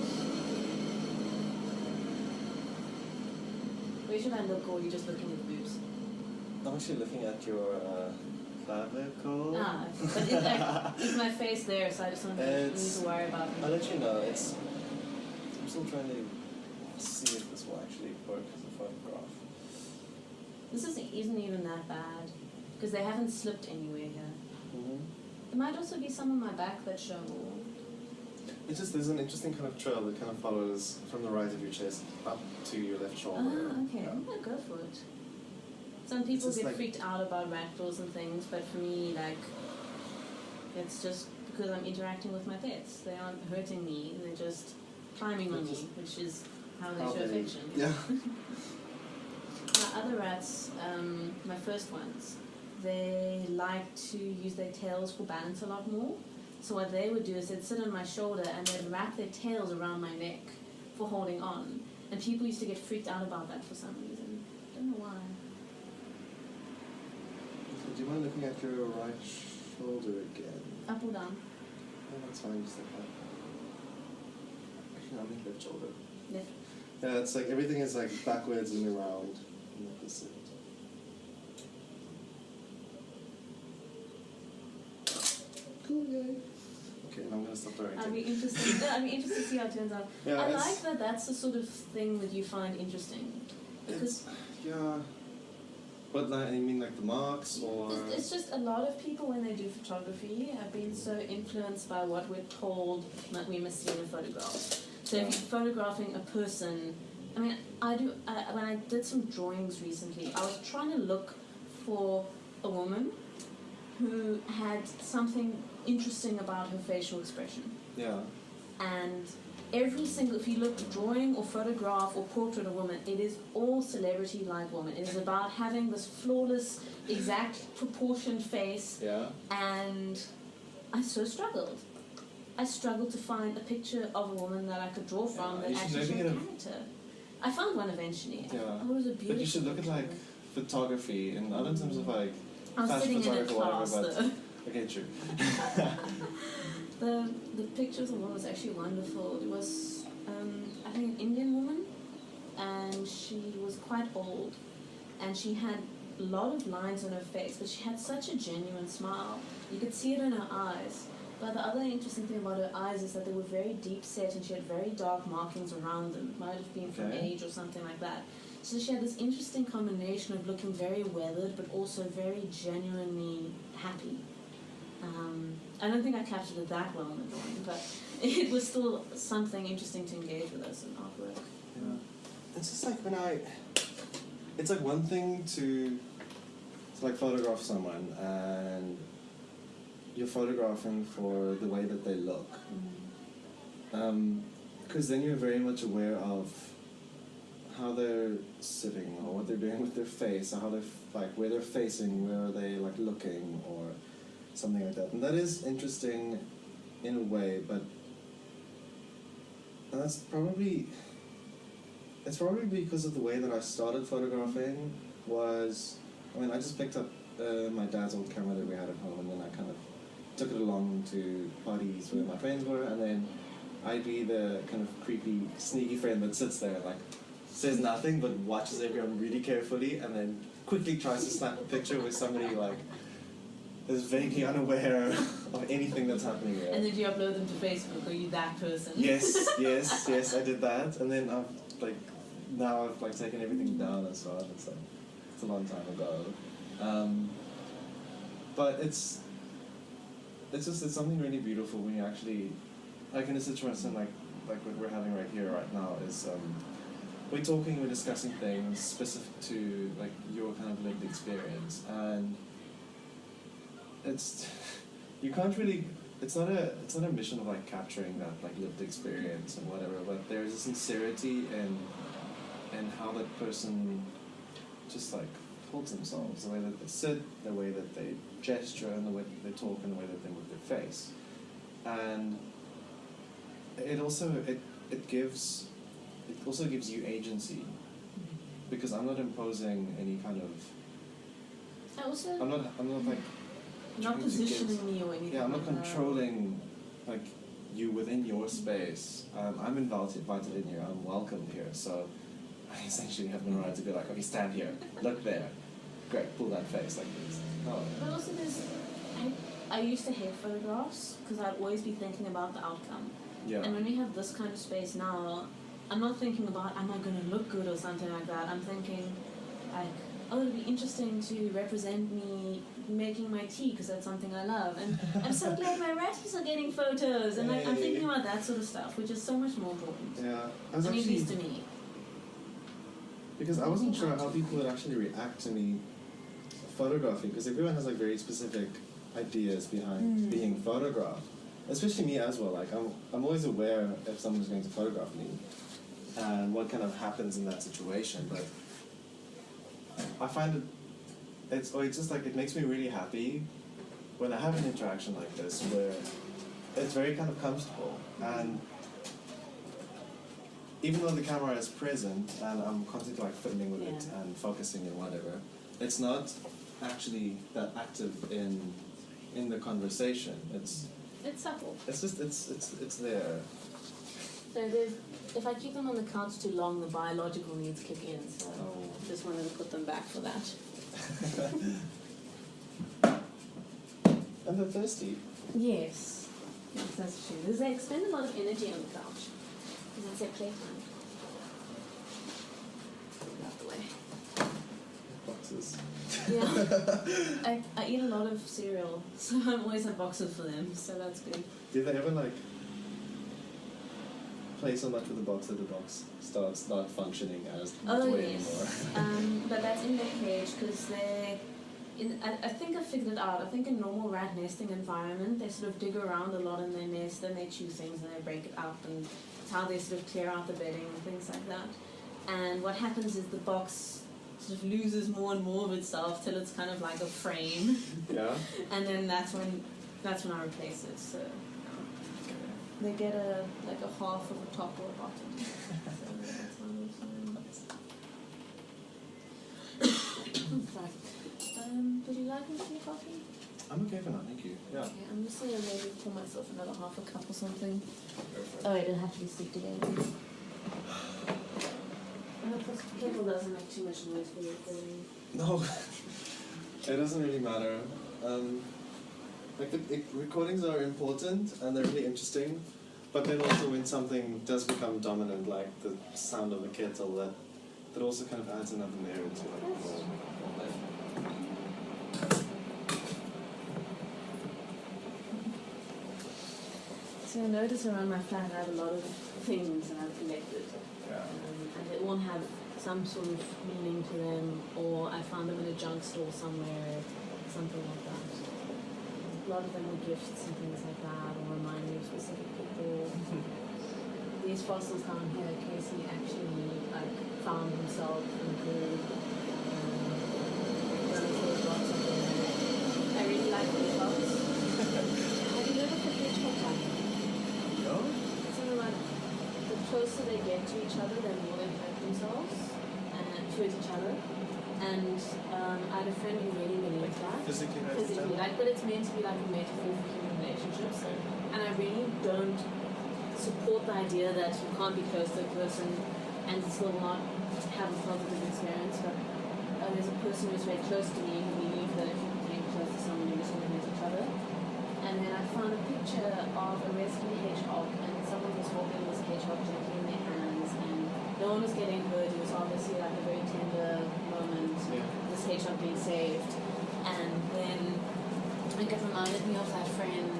Where should I look, or are you just looking at the boobs? I'm actually looking at your clavicle. Ah, but it's my face there, so I just don't need to worry about it. I'll let you know. I'm still trying to see if this will actually work as a photograph. This isn't even that bad, because they haven't slipped anywhere here. Mm-hmm. There might also be some on my back that show more. It's just, there's an interesting kind of trail that kind of follows from the right of your chest up to your left shoulder. Ah, okay. Yeah. Yeah, go for it. Some people just get like- freaked out about ragdolls and things, but for me, like, it's just because I'm interacting with my pets. They aren't hurting me, they're just climbing on me, which is how they show affection. Yeah. My other rats, my first ones, they like to use their tails for balance a lot more. So what they would do is they'd sit on my shoulder and they'd wrap their tails around my neck for holding on. And people used to get freaked out about that for some reason. Don't know why. So do you mind looking at your right shoulder again? Up or down? Oh, that's fine, just like that. Actually, I think left shoulder. Left. Yeah, it's like everything is like backwards and around. Not the same. Cool, yay. Okay, I'm gonna stop directing. I'd be interested. I'd be interested to see how it turns out. Yeah, I it's- like that. That's the sort of thing that you find interesting, because Yeah. But like, you mean like the marks or? it's just a lot of people when they do photography have been so influenced by what we're told that we must see in a photograph. So if you're photographing a person, I mean, when I did some drawings recently, I was trying to look for a woman who had something interesting about her facial expression. Yeah. And every single, if you look drawing or photograph or portrait of a woman, it is all celebrity-like woman. It is about having this flawless, exact proportioned face, Yeah. and I so struggled. I struggled to find a picture of a woman that I could draw from Yeah, that you should actually maybe showed get a- character. I found one eventually. Yeah. I thought it was a beautiful But you should look at like picture. photography and not in terms of like I was fashion sitting in a photography or whatever, class but though. okay, true. The picture of the woman was actually wonderful. It was, I think, an Indian woman, and she was quite old, and she had a lot of lines on her face, but she had such a genuine smile. You could see it in her eyes. But the other interesting thing about her eyes is that they were very deep set, and she had very dark markings around them. It might have been from Okay. age or something like that. So she had this interesting combination of looking very weathered, but also very genuinely happy. I don't think I captured it that well in the drawing, but it was still something interesting to engage with us in artwork. Yeah. It's just like it's like one thing to like photograph someone and you're photographing for the way that they look. Because then you're very much aware of how they're sitting or what they're doing with their face or how they're like where they're facing, where are they like looking or something like that. And that is interesting in a way, but it's probably because of the way that I started photographing was, I mean, I just picked up my dad's old camera that we had at home, and then I kind of took it along to parties where my friends were, and then I'd be the kind of creepy, sneaky friend that sits there and like says nothing but watches everyone really carefully, and then quickly tries to snap a picture with somebody like is vaguely unaware of anything that's happening there. And did you upload them to Facebook? Are you that person? Yes, I did that, and then now I've like taken everything down as well. It's a long time ago, but it's something really beautiful when you actually like in a situation like what we're having right here right now is we're discussing things specific to like your kind of lived experience, and you can't really. It's not a mission of like capturing that like lived experience and whatever, but there's a sincerity in how that person just like holds themselves, the way that they sit, the way that they gesture, and the way that they talk, and the way that they move their face. and it also gives you agency, because I'm not imposing any kind of. I'm not like. Not trying to positioning me or anything. Yeah, I'm not like that. controlling like you within your space. I'm invited in here. I'm welcome here. So I essentially have the right to be like, okay, stand here, look there, great, pull that face like this. Oh. But also I used to hate photographs because I'd always be thinking about the outcome. Yeah. And when we have this kind of space now, I'm not thinking about, am I going to look good or something like that. I'm thinking, like, oh, it'll be interesting to represent me making my tea because that's something I love. And I'm so glad my ratties are getting photos. And I'm thinking about that sort of stuff, which is so much more important. Yeah, I was At actually, least to me. because I wasn't sure how people would actually react to me photographing, because everyone has like very specific ideas behind being photographed. Especially me as well. Like I'm always aware if someone's going to photograph me and what kind of happens in that situation. But I find it's just like it makes me really happy when I have an interaction like this where it's very kind of comfortable, and even though the camera is present and I'm constantly like fiddling with it and focusing and whatever, it's not actually that active in the conversation. It's subtle. It's just it's there. So if I keep them on the couch too long, the biological needs kick in. So just wanted to put them back for that. And they're thirsty. Yes, that's true. They expend a lot of energy on the couch because it's their playtime. Get out the way. Boxes. Yeah, I eat a lot of cereal, so I always have boxes for them. So that's good. Did they ever like play so much with the box that the box starts not functioning as the toy anymore? But that's in their cage because I think I figured it out. I think in normal rat nesting environment, they sort of dig around a lot in their nest, and they chew things and they break it up, and it's how they sort of clear out the bedding and things like that. And what happens is the box sort of loses more and more of itself till it's kind of like a frame. Yeah. And then that's when I replace it. So they get a half of a top or a bottom. So that's how Sorry. Would you like me to make coffee? I'm okay for now, thank you. Yeah. Okay, I'm just gonna maybe pour myself another half a cup or something. Oh wait, it'll have to be stick together. I hope this cable doesn't make too much noise for you recording. No, it doesn't really matter. Like the recordings are important and they're really interesting, but then also when something does become dominant, like the sound of a kettle, that also kind of adds another layer to it. So I notice around my flat I have a lot of things that I've collected. Yeah. And they all have some sort of meaning to them, or I found them in a junk store somewhere, something like that. A lot of them are gifts and things like that, or remind me of specific people. These fossils down here, Casey actually found himself in Peru. I really like hedgehogs. Have you ever put hedgehog tapping? No? It's sort of like the closer they get to each other, the more they hurt themselves and hurt each other. And I had a friend who really believed that. Physically hurt each Physically, other? but it's meant to be like a metaphor for human relationships. And I really don't support the idea that you can't be close to a person and still not have a positive experience. But there's a person who's very close to me who believed that if you became close to someone, you just hurt each other. And then I found a picture of a rescue hedgehog, and someone was holding this hedgehog gently in their hands, and no one was getting hurt. It was obviously like a very tender moment, this hedgehog being saved. And then it reminded me of that friend and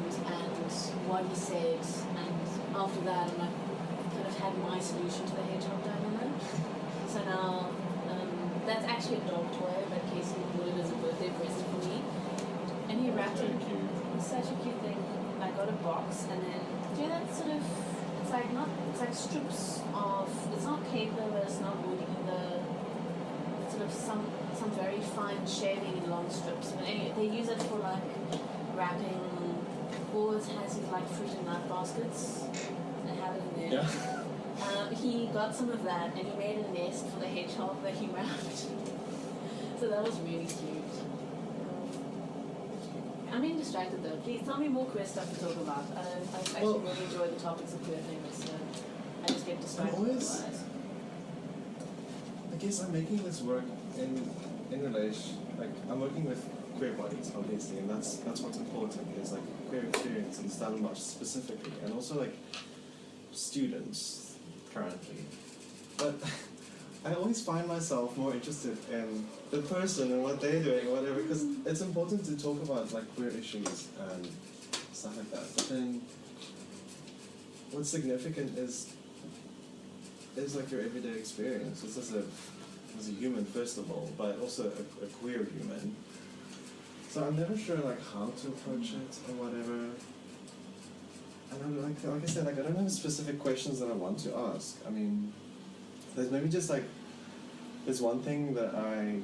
what he said, and after that I kind of had my solution to the hedgehog dilemma. So now that's actually a dog toy, but Casey bought it as a birthday present for me. And he wrapped it. It's such a cute thing. I got a box, and then do that sort of. It's like strips of. It's not paper, but it's not wood either. It's sort of some very fine shaving in long strips. But anyway, they use it for like wrapping always has his like fruit and nut baskets. They have it in there. Yeah. He got some of that and he made a nest for the hedgehog that he wrapped. So that was really cute. I'm being distracted though. Please tell me more queer stuff to talk about. I actually really enjoy the topics of queer things, so I just get distracted otherwise. I guess I'm making this work in relation, like I'm working with queer bodies obviously, and that's what's important, is like queer experience in Stellenbosch specifically, and also like students currently. But I always find myself more interested in the person and what they're doing or whatever, because it's important to talk about like queer issues and stuff like that. But then what's significant is like your everyday experience. It's as a human first of all, but also a queer human. So I'm never sure like how to approach it or whatever. I don't know, like I said, like I don't have specific questions that I want to ask. I mean, there's maybe just like there's one thing that I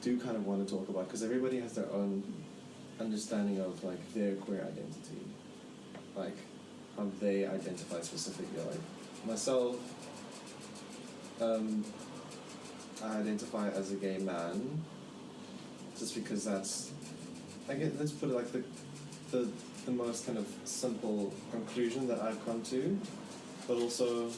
do kind of want to talk about, because everybody has their own understanding of like their queer identity, like how they identify specifically. Like myself, I identify as a gay man, just because that's, I guess, let's put it like the most kind of simple conclusion that I've come to, but also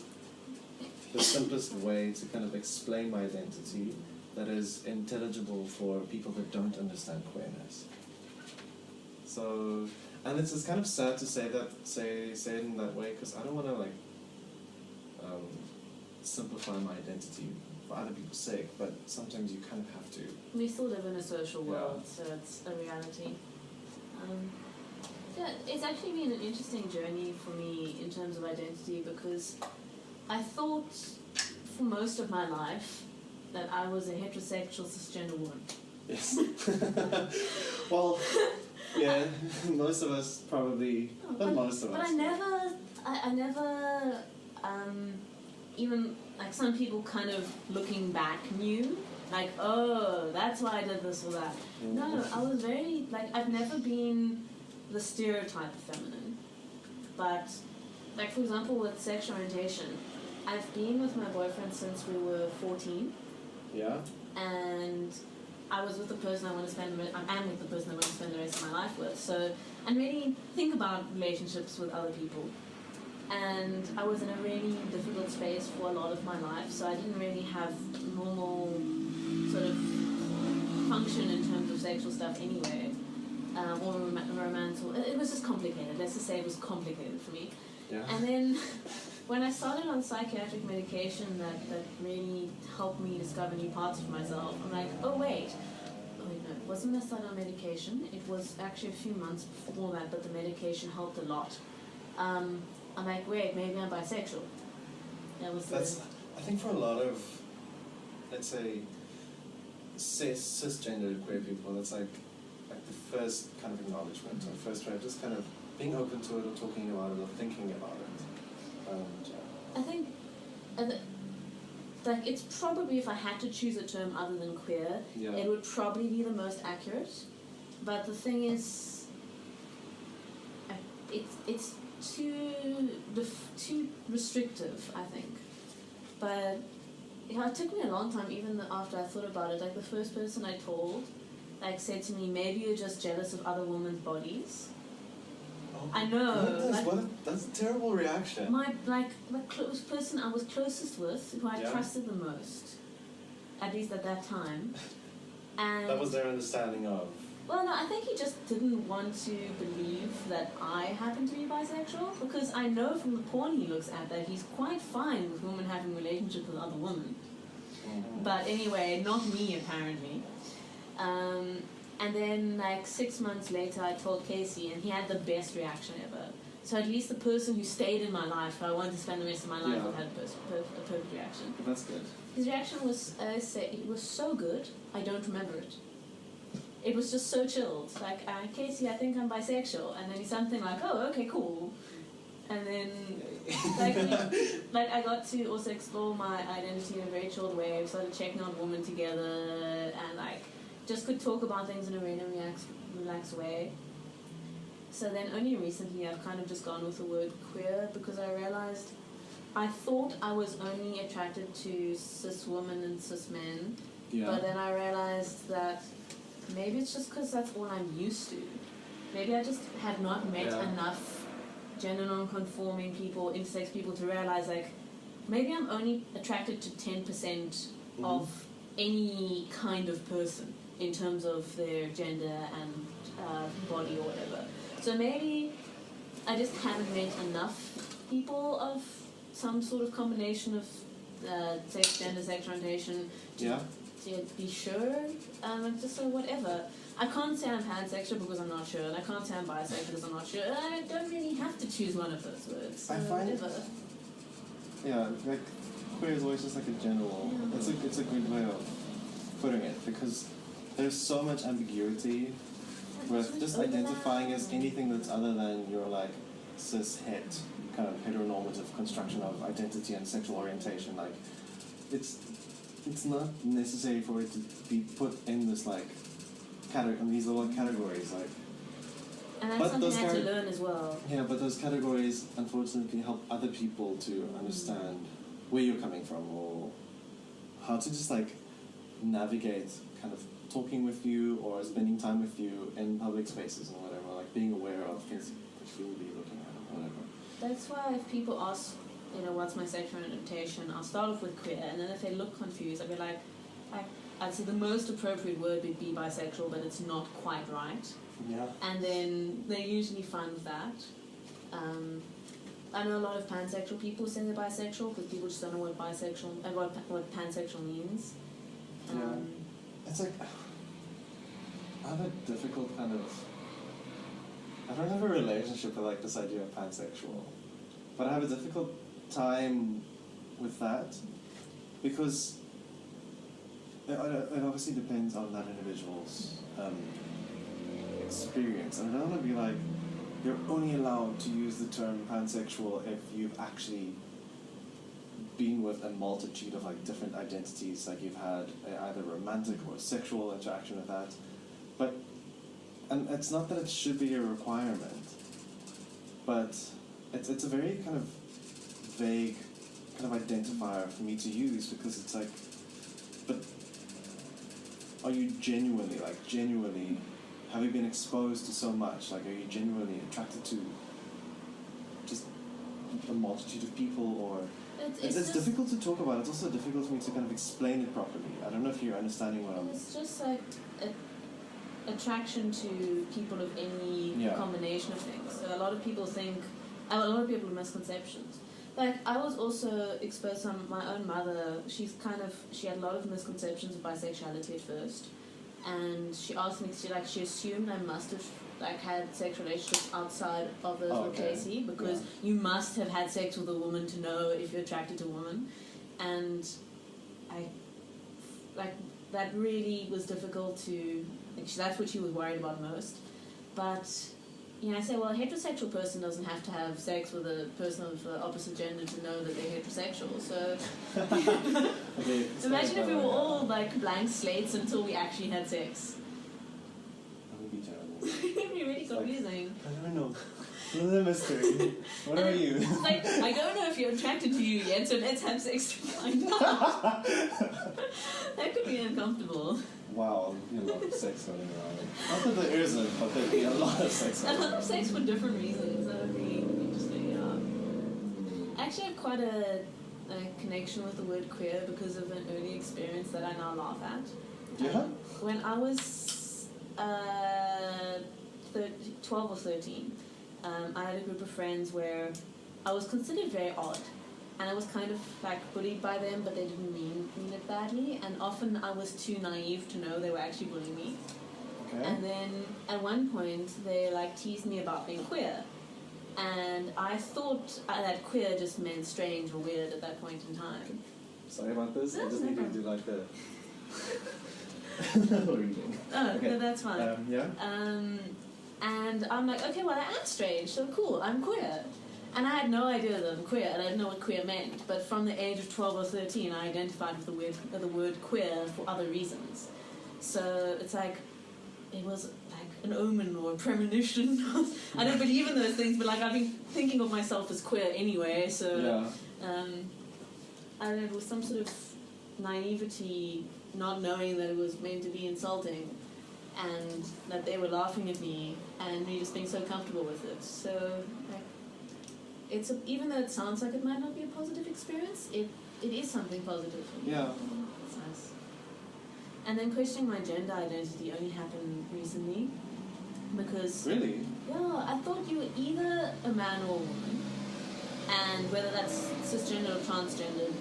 the simplest way to kind of explain my identity that is intelligible for people that don't understand queerness. So, and it's kind of sad to say it in that way, because I don't want to like simplify my identity for other people's sake, but sometimes you kind of have to. We still live in a social world, so it's a reality. Yeah, it's actually been an interesting journey for me in terms of identity, because I thought for most of my life that I was a heterosexual cisgender woman. Yes. Well, yeah, most of us probably, not most of us. But I never, even, like some people kind of looking back knew, like, oh, that's why I did this or that. No, I was very, like, I've never been the stereotype of feminine. But, like, for example, with sexual orientation, I've been with my boyfriend since we were 14. Yeah. And I was with the person I want to spend, I am with the person I want to spend the rest of my life with. So, and really think about relationships with other people. And I was in a really difficult space for a lot of my life, so I didn't really have normal sort of function in terms of sexual stuff anyway, or romance. It was just complicated. Let's just say it was complicated for me. Yeah. And then when I started on psychiatric medication that really helped me discover new parts of myself, I'm like, oh wait, no, it wasn't I started on medication. It was actually a few months before that, but the medication helped a lot. I'm like, wait, maybe I'm bisexual. That's I think for a lot of, let's say, cisgender queer people, that's like the first kind of acknowledgement, or first way of just kind of being open to it, or talking about it, or thinking about it. And, I think, like, it's probably, if I had to choose a term other than queer, it would probably be the most accurate. But the thing is, it's too restrictive, I think. But it took me a long time, even after I thought about it. Like, the first person I told, like, said to me, maybe you're just jealous of other women's bodies. oh, I know. Goodness, that's a terrible reaction. The close person I was closest with, who I trusted the most, at least at that time. And that was their understanding of. Well, no, I think he just didn't want to believe that I happen to be bisexual, because I know from the porn he looks at that he's quite fine with women having relationships with other women. Mm-hmm. But anyway, not me apparently. And then like 6 months later I told Casey, and he had the best reaction ever. So at least the person who stayed in my life, who I wanted to spend the rest of my life with, had a perfect reaction. That's good. His reaction was, it was so good, I don't remember it. It was just so chilled, like, Casey, I think I'm bisexual, and then he's something like, oh, okay, cool. And then, like I got to also explore my identity in a very chilled way. We started checking out women together, and like, just could talk about things in a really relaxed way. So then only recently I've kind of just gone with the word queer because I realized I thought I was only attracted to cis women and cis men, but then I realized that maybe it's just because that's all I'm used to. Maybe I just had not met enough gender non-conforming people, intersex people to realize like maybe I'm only attracted to 10% of any kind of person in terms of their gender and body or whatever. So maybe I just haven't met enough people of some sort of combination of sex, gender, sexual orientation to be sure. Just so whatever. I can't say I'm pansexual because I'm not sure, and I can't say I'm bisexual because I'm not sure. And I don't really have to choose one of those words. So I find whatever. like queer is always just like a general. It's a good way of putting it because there's so much ambiguity with just identifying as anything that's other than your like cis het kind of heteronormative construction of identity and sexual orientation. Like it's not necessary for it to be put in this like these little categories like. And that's something I had to learn as well. Yeah, but those categories unfortunately help other people to understand where you're coming from or how to just like navigate kind of talking with you or spending time with you in public spaces and whatever, like being aware of things that you will be looking at or whatever. That's why if people ask, what's my sexual orientation, I'll start off with queer, and then if they look confused, I'll be like, I'd say the most appropriate word would be bisexual, but it's not quite right. Yeah. And then they're usually fine with that. I know a lot of pansexual people say they're bisexual because people just don't know what bisexual and what pansexual means. It's like I have a difficult kind of. I don't have a relationship with like this idea of pansexual, but I have a difficult time with that because it obviously depends on that individual's experience, and I don't want to be like you're only allowed to use the term pansexual if you've actually been with a multitude of like different identities, like you've had either romantic or sexual interaction with that, and it's not that it should be a requirement, but it's a very kind of vague kind of identifier for me to use because it's like, but are you genuinely have you been exposed to so much? Like, are you genuinely attracted to just a multitude of people, or it's difficult to talk about. It's also difficult for me to kind of explain it properly. I don't know if you're understanding what I'm. It's just like attraction to people of any combination of things. So a lot of people have misconceptions. Like, I was also exposed to my own mother. She had a lot of misconceptions of bisexuality at first. And she asked me to, she assumed I must have, had sex relationships outside of those with Casey, because you must have had sex with a woman to know if you're attracted to a woman. And that really was difficult to, that's what she was worried about most. But, I say, well, a heterosexual person doesn't have to have sex with a person of the opposite gender to know that they're heterosexual. So imagine if we were all blank slates until we actually had sex. That would be terrible. It would be really confusing. I don't know. Another mystery. What are you? I don't know if you're attracted to you yet, so let's have sex to find out. That could be uncomfortable. Wow, there'd be a lot of sex going around. Not that there isn't, but there'd be a lot of sex going around. A lot of sex for different reasons. That would be interesting, yeah. I actually have quite a connection with the word queer because of an early experience that I now laugh at. Yeah? When I was 12 or 13, I had a group of friends where I was considered very odd. And I was kind of bullied by them, but they didn't mean it badly. And often I was too naive to know they were actually bullying me. Okay. And then at one point they teased me about being queer. And I thought that queer just meant strange or weird at that point in time. Sorry about this. No, I just no need to do the reading. Oh, okay. No, that's fine. Yeah. And I'm like, okay, well, I am strange, so cool, I'm queer. And I had no idea that I'm queer, and I didn't know what queer meant. But from the age of 12 or 13, I identified with the word queer for other reasons. So it's it was like an omen or a premonition. I don't believe in those things, but like I've been thinking of myself as queer anyway, so Yeah. I don't know, it was some sort of naivety, not knowing that it was meant to be insulting, and that they were laughing at me, and me just being so comfortable with it. So like, even though it sounds like it might not be a positive experience, it is something positive for me. Yeah. It's nice. And then questioning my gender identity only happened recently, because Really? yeah, I thought you were either a man or a woman, and whether that's cisgender or transgender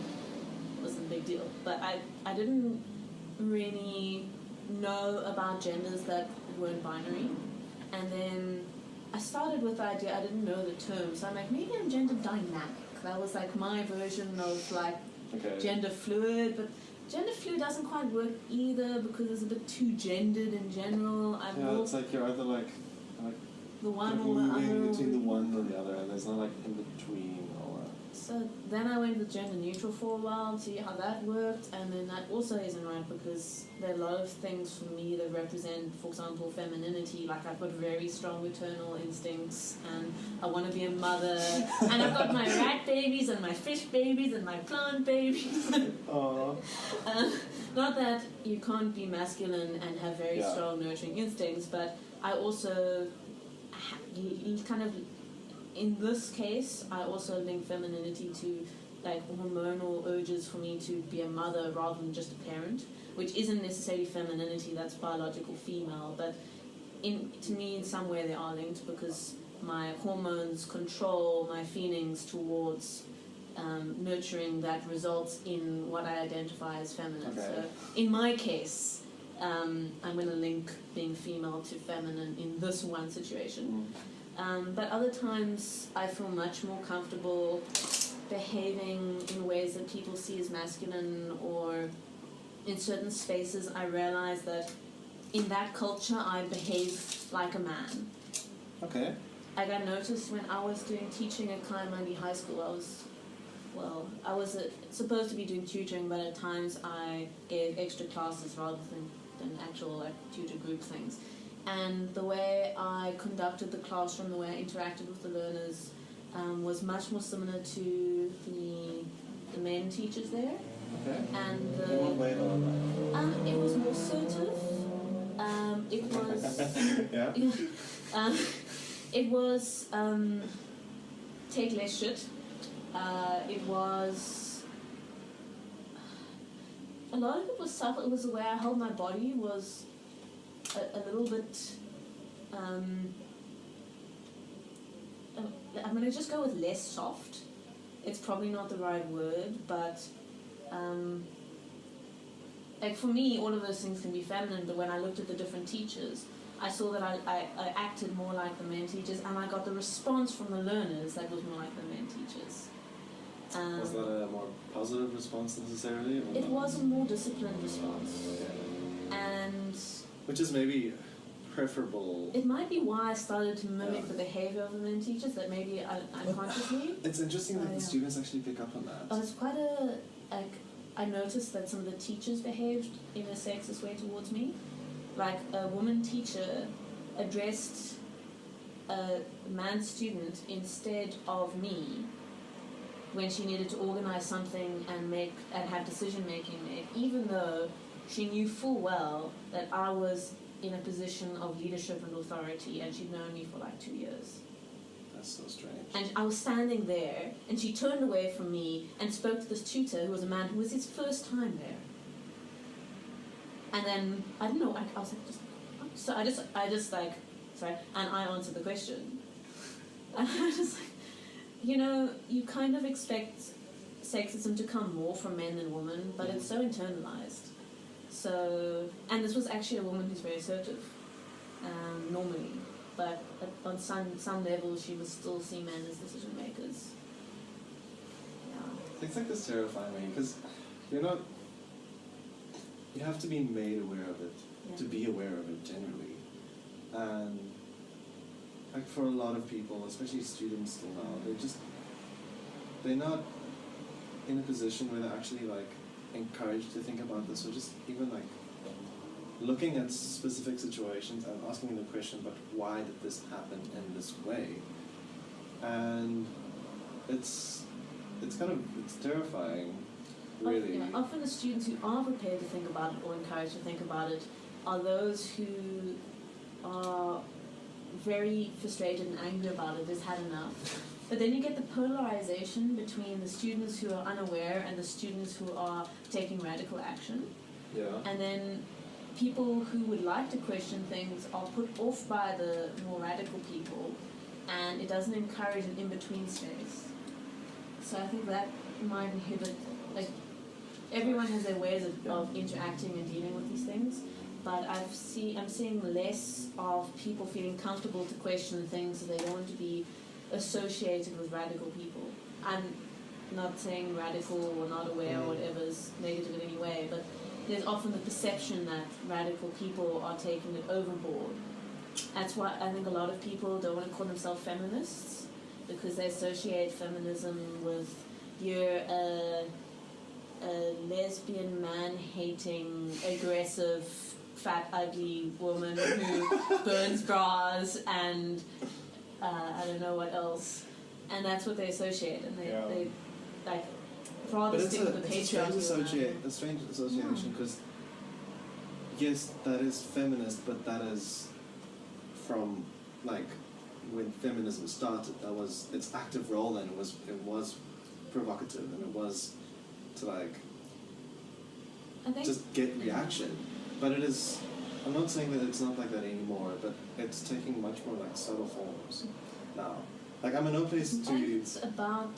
wasn't a big deal. But I didn't really know about genders that weren't binary, and then I started with the idea I didn't know the term, so I'm like, maybe I'm gender dynamic. That was like my version of like gender fluid, but gender fluid doesn't quite work either because it's a bit too gendered in general. It's like you're either like the one like or the moving other. between the one or the other, and there's not like in between or. So then I went with gender neutral for a while to see how that worked, and then that also isn't right because there are a lot of things for me that represent, for example, femininity. Like I've got very strong maternal instincts, and I want to be a mother, and I've got my rat babies and my fish babies and my plant babies. Aww. Not that you can't be masculine and have very strong nurturing instincts, but I also kind of, in this case, I also link femininity to like hormonal urges for me to be a mother rather than just a parent, which isn't necessarily femininity, that's biological female, but to me in some way they are linked because my hormones control my feelings towards nurturing that results in what I identify as feminine. Okay. So in my case, I'm going to link being female to feminine in this one situation. But other times I feel much more comfortable behaving in ways that people see as masculine, or in certain spaces I realize that in that culture I behave like a man. Okay. I got noticed when I was doing teaching at Kaimandi High School. I was supposed to be doing tutoring, but at times I gave extra classes rather than actual like tutor group things. And the way I conducted the classroom, the way I interacted with the learners, was much more similar to the men teachers there. Okay. And In what way though? it was more assertive. It was Yeah. it was take less shit. It was a lot of it was subtle. It was the way I held my body was a little bit. I'm gonna just go with less soft. It's probably not the right word, but like for me, all of those things can be feminine. But when I looked at the different teachers, I saw that I acted more like the men teachers, and I got the response from the learners that was more like the men teachers. Was that a more positive response necessarily? Or It not? was a more disciplined response, and Which is maybe preferable. it might be why I started to mimic the behavior of the men teachers, that maybe unconsciously. It's interesting that Oh, the yeah. students actually pick up on that. It's quite I noticed that some of the teachers behaved in a sexist way towards me. Like a woman teacher addressed a man student instead of me when she needed to organize something and have decision making made, even though she knew full well that I was in a position of leadership and authority, and she'd known me for like 2 years. That's so strange. And I was standing there, and she turned away from me and spoke to this tutor who was a man who was his first time there. And then I don't know. I was like, so I just like, sorry, and I answered the question. And I was just like, you kind of expect sexism to come more from men than women, but it's so internalized. So, and this was actually a woman who's very assertive, normally, but on some level she was still seeing men as decision makers. Yeah. Things like this terrify me because you have to be made aware of it to be aware of it generally, and like for a lot of people, especially students still now, they're not in a position where they're actually like encouraged to think about this, or just even like looking at specific situations and asking the question, but why did this happen in this way? And it's terrifying, really. Often the students who are prepared to think about it or encouraged to think about it are those who are very frustrated and angry about it, has had enough. But then you get the polarization between the students who are unaware and the students who are taking radical action. Yeah. And then people who would like to question things are put off by the more radical people, and it doesn't encourage an in-between space. So I think that might inhibit, like, everyone has their ways of interacting and dealing with these things, but I'm seeing less of people feeling comfortable to question things that they don't want to be associated with radical people. I'm not saying radical or not aware or whatever is negative in any way, but there's often the perception that radical people are taking it overboard. That's why I think a lot of people don't want to call themselves feminists, because they associate feminism with you're a lesbian, man-hating, aggressive, fat, ugly woman who burns bras and I don't know what else. And that's what they associate, and they like rather stick with the patriarchy. It's a strange association, because yes, that is feminist, but that is from like when feminism started. That was its active role. Then it was provocative, and it was to like just get reaction. But it is. I'm not saying that it's not like that anymore, but it's taking much more like subtle forms now. Like I'm in no place to. It's about.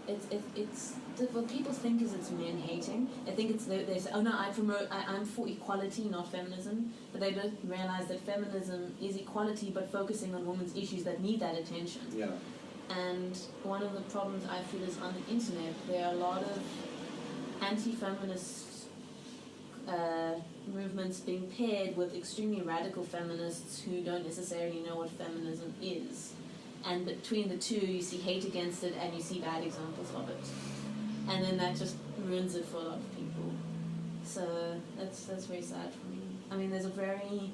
It's what people think is it's men hating. I think it's they say, oh no, I'm for equality, not feminism. But they don't realize that feminism is equality, but focusing on women's issues that need that attention. Yeah. And one of the problems I feel is on the internet, there are a lot of anti-feminist movements being paired with extremely radical feminists who don't necessarily know what feminism is. And between the two, you see hate against it and you see bad examples of it. And then that just ruins it for a lot of people. So that's very sad for me. I mean, there's a very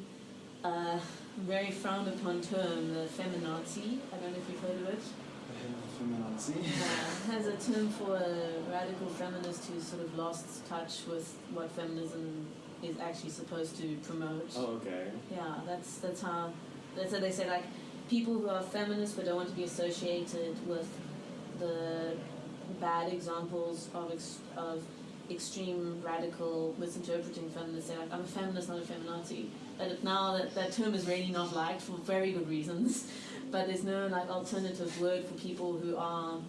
frowned upon term, the feminazi. I don't know if you've heard of it. Feminazi? Has a term for a radical feminist who's sort of lost touch with what feminism is actually supposed to promote. Oh, okay. Yeah, that's how they say, like, people who are feminists but don't want to be associated with the bad examples of extreme radical misinterpreting feminists. Say, like, I'm a feminist, not a feminazi. But now that term is really not liked for very good reasons. But there's no like alternative word for people who are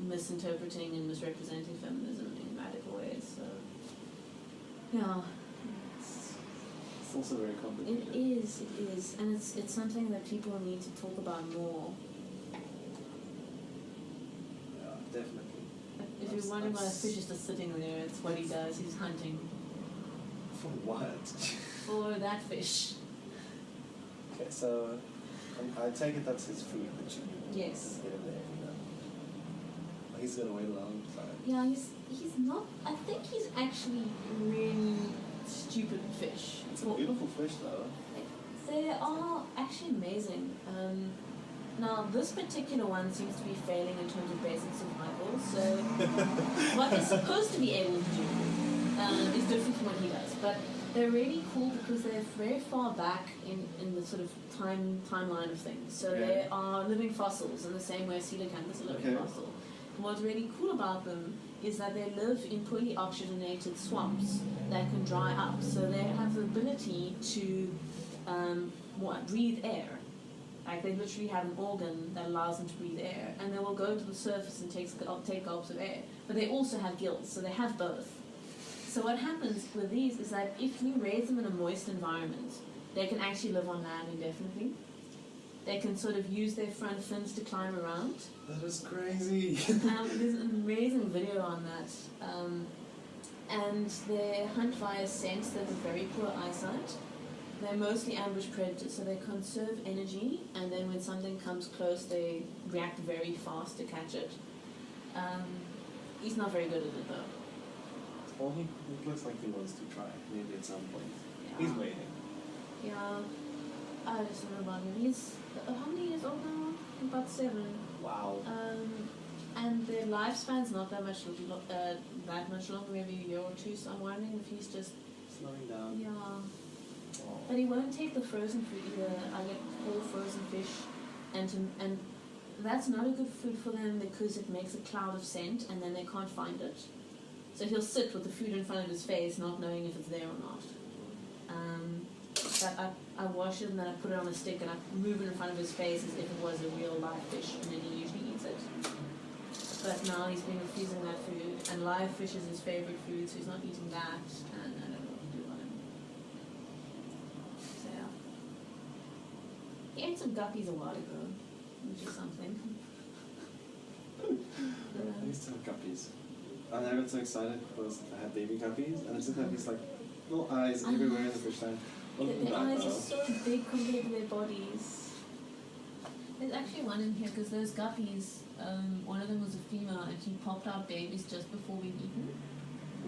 misinterpreting and misrepresenting feminism in radical ways. So yeah, It's also very complicated. it is, and it's something that people need to talk about more. Yeah, definitely. If you're wondering why a fish is just sitting there, it's what he does. He's hunting For what? for that fish. Okay, so I take it that's his food that you Yes. get in there. He's gonna wait a long time. Yeah, he's not. I think he's actually really stupid fish. It's a beautiful fish though. They are actually amazing. Now, this particular one seems to be failing in terms of basic survival, so what they're supposed to be able to do is different from what he does. But they're really cool because they're very far back in the sort of timeline of things. So they are living fossils in the same way coelacanth is a living fossil. And what's really cool about them is that they live in poorly oxygenated swamps that can dry up. So they have the ability to breathe air. Like they literally have an organ that allows them to breathe air, and they will go to the surface and take gulps of air. But they also have gills, so they have both. So what happens with these is that if you raise them in a moist environment, they can actually live on land indefinitely. They can sort of use their front fins to climb around. That is crazy. There's an amazing video on that. And they hunt via scent. They have very poor eyesight. They're mostly ambush predators, so they conserve energy, and then when something comes close, they react very fast to catch it. He's not very good at it, though. Well, he looks like he wants to try, maybe at some point. Yeah. He's waiting. Yeah. I just don't know about him. He's how many years old now? About 7. Wow. And their lifespan's not that much longer, maybe a year or 2. So I'm wondering if he's just Slowing down. yeah. Oh. But he won't take the frozen food either. I get whole frozen fish, and that's not a good food for them because it makes a cloud of scent, and then they can't find it. So he'll sit with the food in front of his face, not knowing if it's there or not. But I wash it and then I put it on a stick and I move it in front of his face as if it was a real live fish, and then he usually eats it. But now he's been refusing that food, and live fish is his favorite food, so he's not eating that, and I don't know what to do about him. So yeah. He ate some guppies a while ago, which is something. I used to have guppies. And I got so excited because I had baby guppies, and I just had these like little eyes everywhere in the fish tank. Their eyes are so big compared to their bodies. There's actually one in here because those guppies, one of them was a female and she popped out babies just before we'd eaten.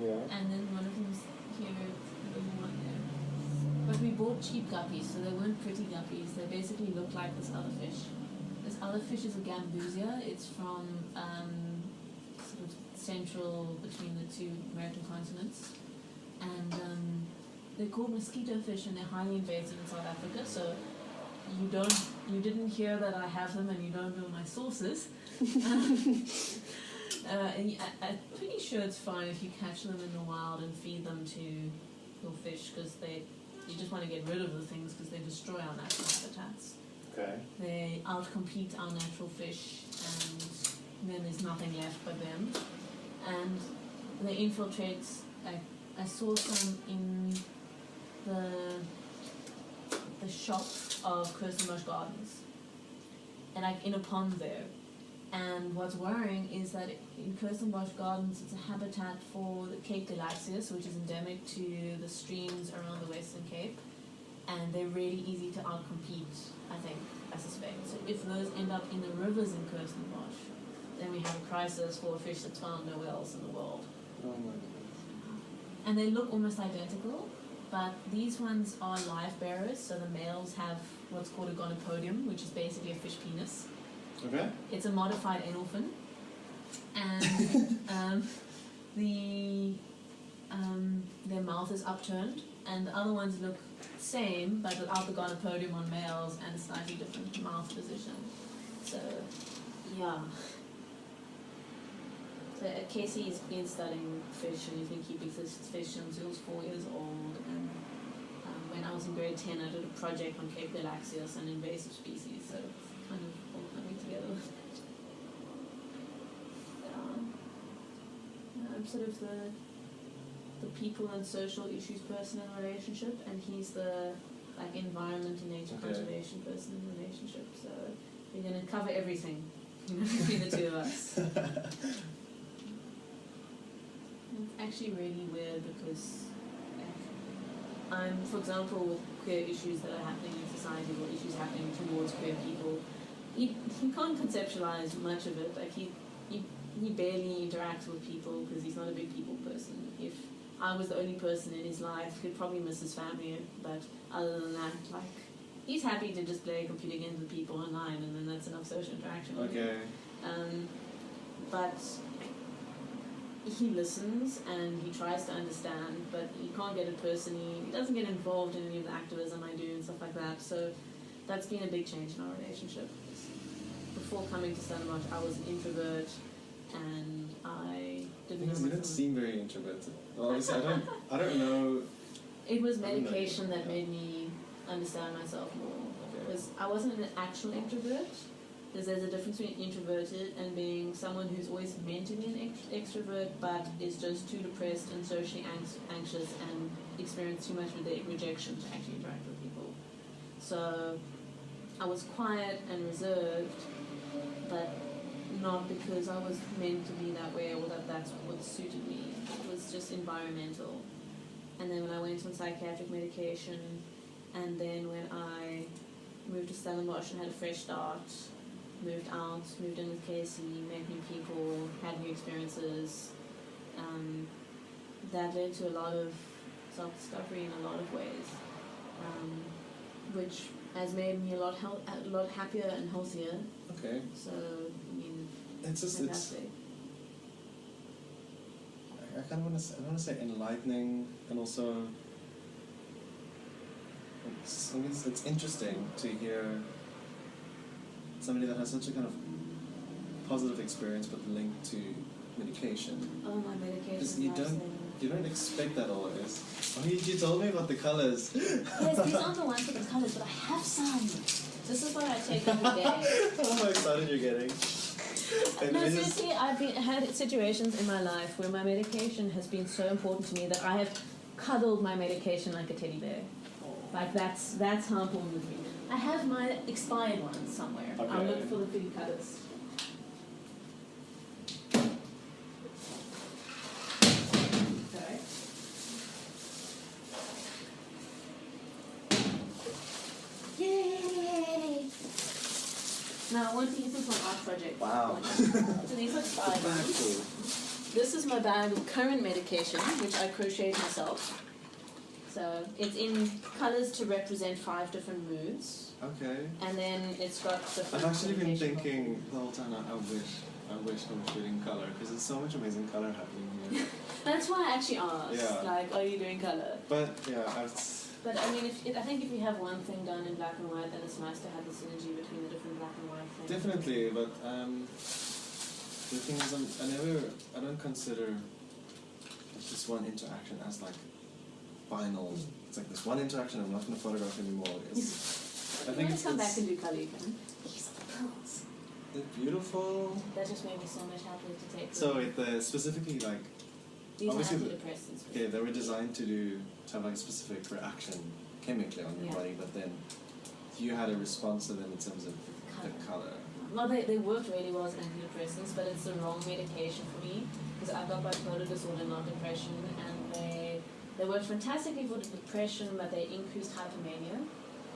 Yeah. And then one of them's here, the one there. But we bought cheap guppies, so they weren't pretty guppies. They basically looked like this other fish. This other fish is a gambusia. It's from sort of central between the 2 American continents. And they're called mosquito fish and they're highly invasive in South Africa, so you didn't hear that I have them and you don't know my sources. And I'm pretty sure it's fine if you catch them in the wild and feed them to your fish, because you just want to get rid of the things because they destroy our natural habitats. Okay. They outcompete our natural fish, and then there's nothing left but them. And they infiltrate. I saw some in the shop of Kirstenbosch Gardens, and like in a pond there. And what's worrying is that in Kirstenbosch Gardens, it's a habitat for the Cape Galaxius, which is endemic to the streams around the Western Cape, and they're really easy to outcompete, I suspect. So if those end up in the rivers in Kirstenbosch, then we have a crisis for a fish that's found nowhere else in the world. Oh my goodness. And they look almost identical, but these ones are live bearers, so the males have what's called a gonopodium, which is basically a fish penis. Okay. It's a modified anal-fin, and their mouth is upturned, and the other ones look same, but without the gonopodium on males and a slightly different mouth position. So, yeah. So Casey's been studying fish, and he's been keeping this fish since he was 4 years old. And when I was in grade 10, I did a project on Cape Galaxius and invasive species. So it's kind of all coming together. I'm sort of the people and social issues person in a relationship, and he's the like environment and nature conservation person in a relationship. So we're going to cover everything between the 2 of us. It's actually really weird because I'm, for example, with queer issues that are happening in society or issues happening towards queer people, he can't conceptualize much of it. Like he barely interacts with people because he's not a big people person. If I was the only person in his life, he'd probably miss his family, but other than that, like, he's happy to just play computer games with people online, and then that's enough social interaction. Okay. But he listens and he tries to understand, but he can't get it personally. He doesn't get involved in any of the activism I do and stuff like that. So that's been a big change in our relationship. Before coming to Stellenbosch, I was an introvert and I didn't know You didn't seem very introverted. Well, obviously, I don't know. It was medication that made me understand myself more. Because I wasn't an actual introvert. Because there's a difference between introverted and being someone who's always meant to be an extrovert but is just too depressed and socially anxious and experience too much rejection to actually interact with people. So I was quiet and reserved, but not because I was meant to be that way or that that's what suited me. It was just environmental. And then when I went on psychiatric medication, and then when I moved to Stellenbosch and had a fresh start, moved out, moved in with Casey, met new people, had new experiences, that led to a lot of self-discovery in a lot of ways, which has made me a lot happier and healthier. Okay. So, I mean, It's just fantastic. I kind of want to say enlightening, and also it's interesting to hear somebody that has such a kind of positive experience but linked to medication. Oh, my medication. Because you don't expect that always. Oh, you told me about the colours. Yes, these aren't the ones with the colours, but I have some. This is what I take every day. How excited you're getting. No, seriously, I've had situations in my life where my medication has been so important to me that I have cuddled my medication like a teddy bear. Like that's how important it is. I have my expired ones somewhere. Okay. I'll look for the big cutters. Okay. Yay! Now I want to use them for an art project. Wow. So these are expired ones. This is my bag of current medication, which I crocheted myself. So it's in colours to represent 5 different moods, Okay. and then it's got different. I've actually been medication thinking the whole time, I wish I was shooting colour, because there's so much amazing colour happening here. That's why I actually asked. Yeah. Like, are you doing colour? But yeah, But I mean, I think if you have one thing done in black and white, then it's nice to have the synergy between the different black and white things. definitely. But the thing is, I don't consider this one interaction as like final. It's like this one interaction. I'm not going to photograph anymore. I think it's come back and do colour, you can. These are the pearls. They're beautiful. That just made me so much happier to take them. So specifically like. These are obviously antidepressants. Okay, they were designed to have like a specific reaction chemically on your Yeah. body, but then you had a response to them in terms of the colour. Well, they worked really well as antidepressants, but it's the wrong medication for me because I've got bipolar disorder, not depression, and they worked fantastically for the depression, but they increased hypomania.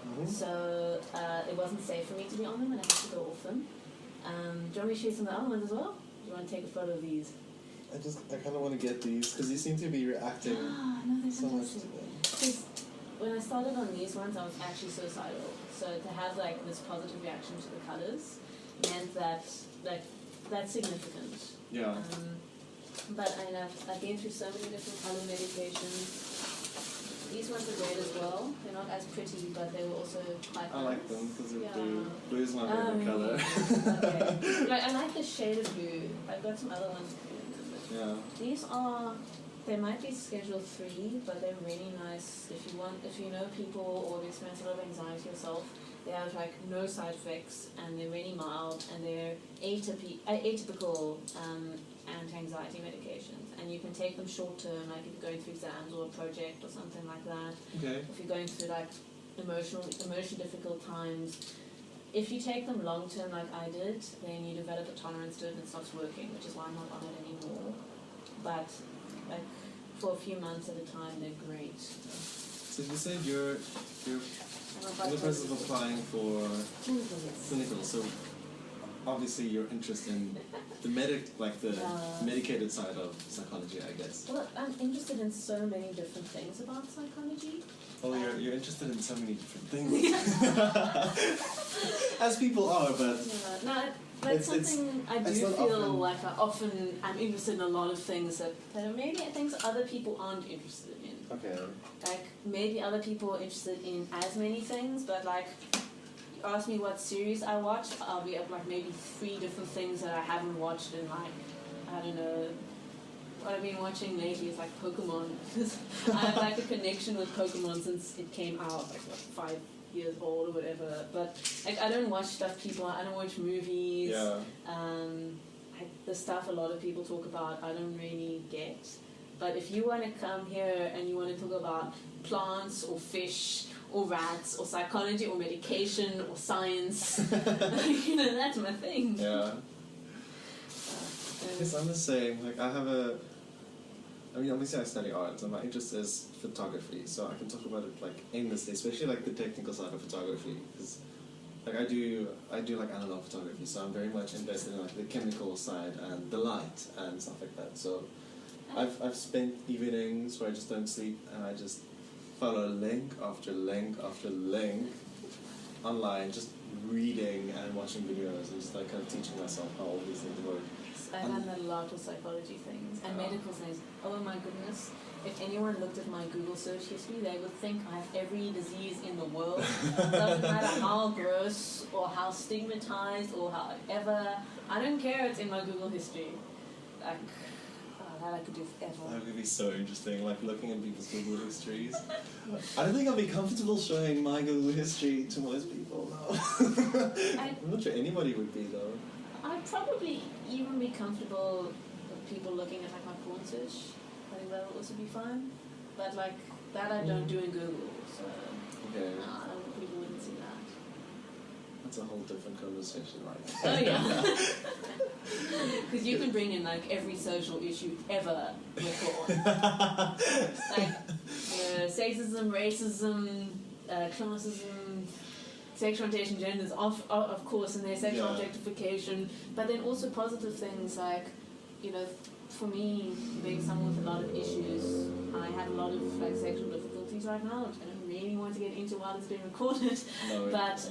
Mm-hmm. So it wasn't safe for me to be on them, and I had to go off them. Do you want me to show you some of the other ones as well? Do you want to take a photo of these? I kind of want to get these because you seem to be reacting No, they're so much to fantastic. them. Because when I started on these ones, I was actually suicidal. So to have like this positive reaction to the colors meant that that's significant. Yeah. But I've been through so many different color medications. These ones are great as well. They're not as pretty, but they were also quite I like nice. them because of Yeah. blue. Blue is my favorite really? colour. Okay. Like, I like the shade of blue. I've got some other ones. Yeah. These are, they might be Schedule 3, but they're really nice if you know people or experience a lot of anxiety yourself. They have like no side effects and they're really mild and they're atypical anti-anxiety medications. And you can take them short term, like if you're going through exams or a project or something like that. Okay. If you're going through like emotionally difficult times. If you take them long term like I did, then you develop a tolerance to it and it stops working, which is why I'm not on it anymore. But like for a few months at a time, they're great. So you said you're in the process of applying for clinical. So obviously you're interested in the medicated side of psychology, I guess. Well, I'm interested in so many different things about psychology. Oh, you're interested in so many different things. As people are, but No, that's something I do it's not feel often- like I'm interested in a lot of things that maybe things other people aren't interested in. okay. Like maybe other people are interested in as many things, but like you ask me what series I watch, I'll be up like maybe 3 different things that I haven't watched in like, I don't know. What I've been watching lately is like Pokemon. I have like a connection with Pokemon since it came out, like what, 5 years old or whatever. But like I don't watch stuff I don't watch movies. Yeah. The stuff a lot of people talk about, I don't really get. But if you want to come here and you want to talk about plants or fish or rats or psychology or medication or science, that's my thing. Yeah. Yes, I'm the same. Like obviously I study art, and my interest is photography, so I can talk about it like aimlessly, especially like the technical side of photography, because like I do like analog photography, so I'm very much invested in like the chemical side and the light and stuff like that. So I've spent evenings where I just don't sleep and I just follow link after link after link online, just reading and watching videos and just like kind of teaching myself how all these things work. I've done that a lot with psychology things and medical things. Oh my goodness. If anyone looked at my Google search history, they would think I have every disease in the world. Doesn't matter how gross or how stigmatized or however. I don't care, it's in my Google history. Like, that I could do forever. That would be so interesting, like looking at people's Google histories. I don't think I'll be comfortable showing my Google history to most people, though. I'm not sure anybody would be, though. I'd probably even be comfortable with people looking at like my porn search. I think that would also be fine. But like, that I don't do in Google, so Okay. people wouldn't see that. That's a whole different conversation, right? Oh yeah. Because you can bring in like every social issue ever with porn. Like sexism, racism, classism, sexual orientation, genders, of course, and their sexual objectification, but then also positive things like, you know, for me, being someone with a lot of issues, I have a lot of like sexual difficulties right now, which I don't really want to get into while it's being recorded. No, But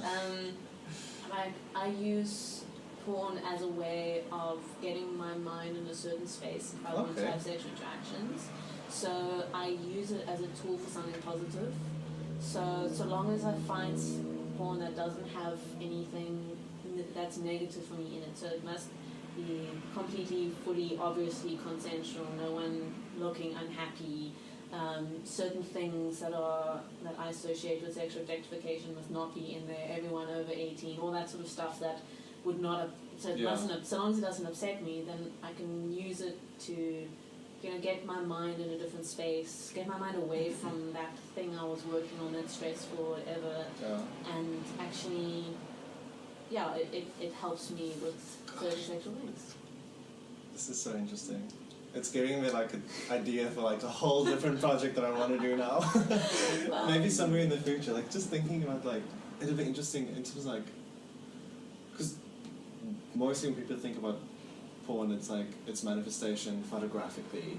I use porn as a way of getting my mind in a certain space if I want to have sexual interactions. So I use it as a tool for something positive. So long as I find porn that doesn't have anything that's negative for me in it, so it must be completely, fully, obviously consensual, no one looking unhappy. Certain things that I associate with sexual objectification must not be in there. Everyone over 18, all that sort of stuff that would not. So long as it doesn't upset me, then I can use it to, you know, get my mind in a different space, get my mind away from that thing I was working on that's stressful or whatever, and actually, it helps me with certain sexual things. This is so interesting. It's giving me like an idea for like a whole different project that I want to do now. Maybe somewhere in the future, like just thinking about like, it'll be interesting in terms of like, because mostly when people think about porn, it's like its manifestation photographically,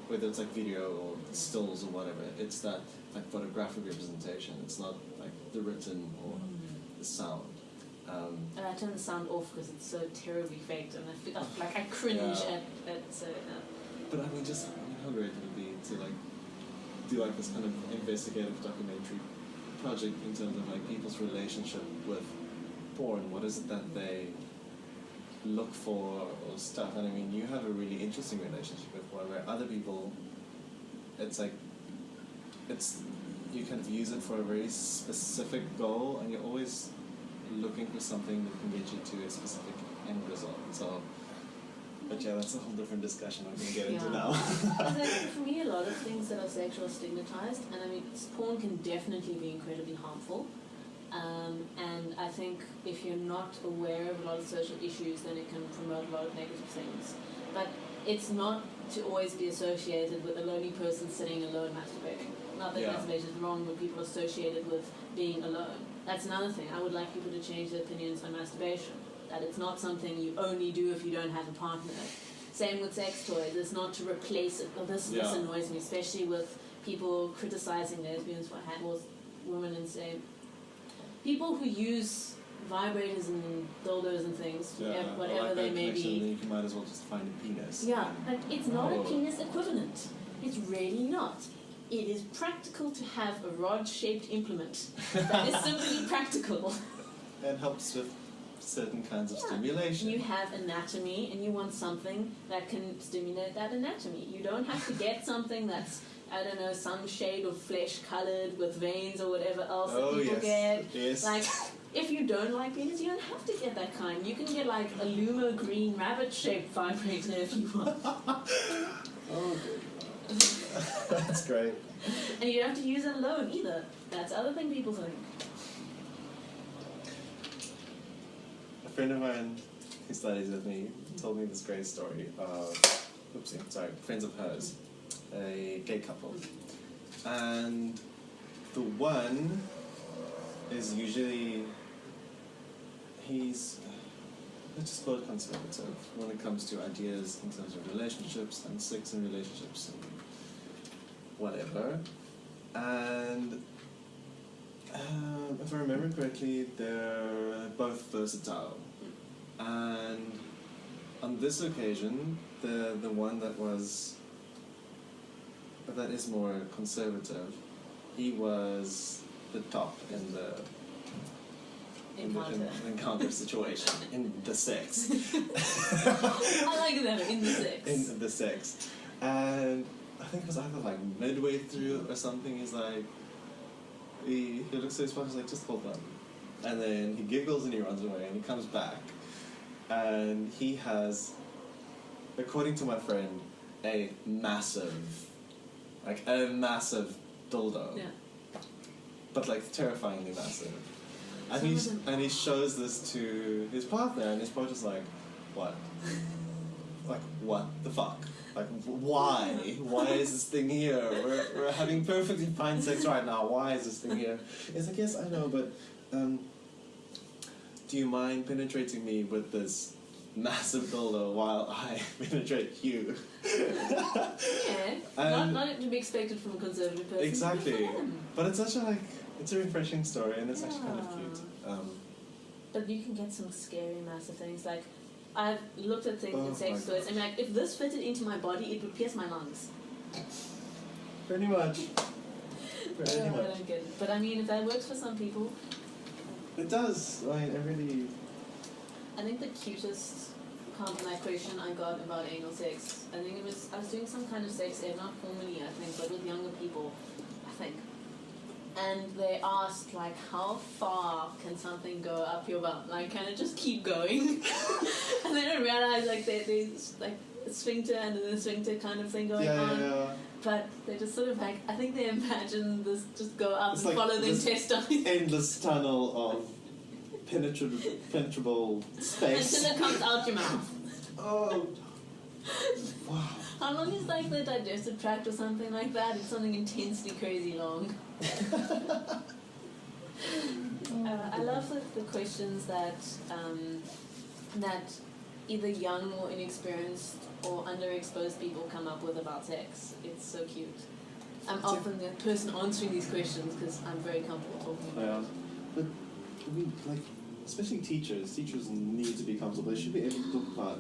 whether it's like video or stills or whatever. It's that like photographic representation. It's not like the written or the sound. And I turn the sound off because it's so terribly faked, and I feel like I cringe at so. But I mean, just how great it would be to like do like this kind of investigative documentary project in terms of like people's relationship with porn. What is it that they look for or stuff? And I mean, you have a really interesting relationship with porn, where other people, it's like you kind of use it for a very specific goal, and you're always looking for something that can get you to a specific end result. So, but yeah, that's a whole different discussion I can get into now. For me, a lot of things that are sexual are stigmatized, and I mean, porn can definitely be incredibly harmful. And I think if you're not aware of a lot of social issues, then it can promote a lot of negative things. But it's not to always be associated with a lonely person sitting alone masturbating. Not that masturbation is wrong, but people associate it with being alone. That's another thing. I would like people to change their opinions on masturbation. That it's not something you only do if you don't have a partner. Same with sex toys. It's not to replace it. Well, this annoys me, especially with people criticizing lesbians for handles, women, and say people who use vibrators and dildos and things, whatever they may be. You might as well just find a penis. Yeah, but it's not a penis equivalent. It's really not. It is practical to have a rod-shaped implement. That is simply practical. It helps with certain kinds of stimulation. You have anatomy, and you want something that can stimulate that anatomy. You don't have to get something that's, I don't know, some shade of flesh-colored with veins or whatever else that people get. Yes. Like, if you don't like penis, you don't have to get that kind. You can get like a Luma green rabbit-shaped vibrator if you want. Oh, good. That's great. And you don't have to use it alone either. That's the other thing people think. A friend of mine who studies with me told me this great story of, friends of hers, a gay couple. And the one is usually, let's just call it conservative when it comes to ideas in terms of relationships and sex and relationships and whatever. And if I remember correctly, they're both versatile. And on this occasion, the one that is more conservative, he was the top in the encounter situation, in the sex. I like that, in the sex. In the sex. And I think it was either like midway through or something, he's like, he looks at his wife, he's like, just hold on. And then he giggles and he runs away and he comes back. And he has, according to my friend, a massive dildo. Yeah. But like terrifyingly massive. And he shows this to his partner, and his partner's like, what? Like, what the fuck? Like, why? Why is this thing here? We're having perfectly fine sex right now. Why is this thing here? It's like, yes, I know, but do you mind penetrating me with this massive dildo while I penetrate you? Yeah, not to be expected from a conservative person. Exactly. But it's such a it's a refreshing story, and it's actually kind of cute. But you can get some scary, massive things. Like, I've looked at things in Oh sex my toys, and like, if this fitted into my body, it would pierce my lungs. Pretty much. Pretty I much. don't get it. But I mean, if that works for some people. It does. I really. I think the cutest compliment question I got about anal sex, I was doing some kind of sex ed, not formally, I think, but with younger people, I think. And they asked, like, how far can something go up your bum? Like, can it just keep going? And they don't realize, like, there's, like, a sphincter and then a sphincter kind of thing going on. Yeah. But they just sort of, like, I think they imagine this just go up It's and like follow the intestine. Endless tunnel of penetrable space. Until it comes out your mouth. Oh. Wow. How long is, like, the digestive tract or something like that? It's something intensely crazy long. I love the questions that either young or inexperienced or underexposed people come up with about sex. It's so cute. I'm often the person answering these questions because I'm very comfortable talking about it. But I mean, like, especially teachers need to be comfortable. They should be able to talk about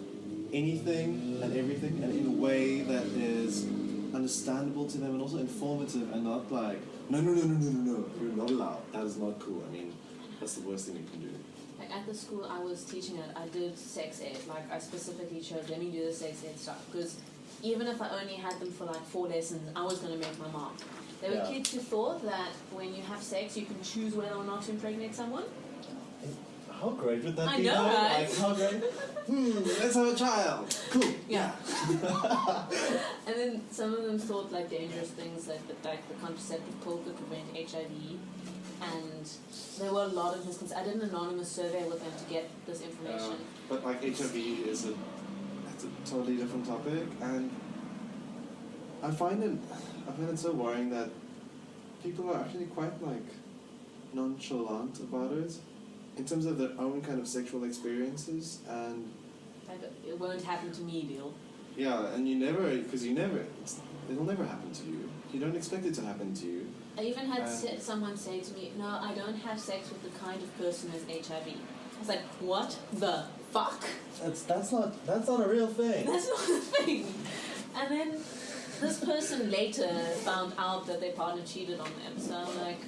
anything and everything, and in a way that is understandable to them and also informative, and not like, no, you're not allowed. That is not cool. I mean, that's the worst thing you can do. Like, at the school I was teaching at, I did sex ed. Like, I specifically chose, let me do the sex ed stuff, because even if I only had them for like 4 lessons, I was going to make my mark. There were kids who thought that when you have sex, you can choose whether or not to impregnate someone. How great would that I be? know, though? right? Like, how great? Let's have a child. Cool. Yeah. And then some of them thought like dangerous things, like the contraceptive pill could prevent HIV, and there were a lot of misconceptions. I did an anonymous survey with them to get this information. But like HIV is that's a totally different topic, and I find it so worrying that people are actually quite like nonchalant about it in terms of their own kind of sexual experiences, and Like, it won't happen to me, deal. yeah, and it'll never happen to you. You don't expect it to happen to you. I even had someone say to me, no, I don't have sex with the kind of person with HIV. I was like, what the fuck? That's not a real thing. That's not a thing. And then this person later found out that their partner cheated on them. So I'm like,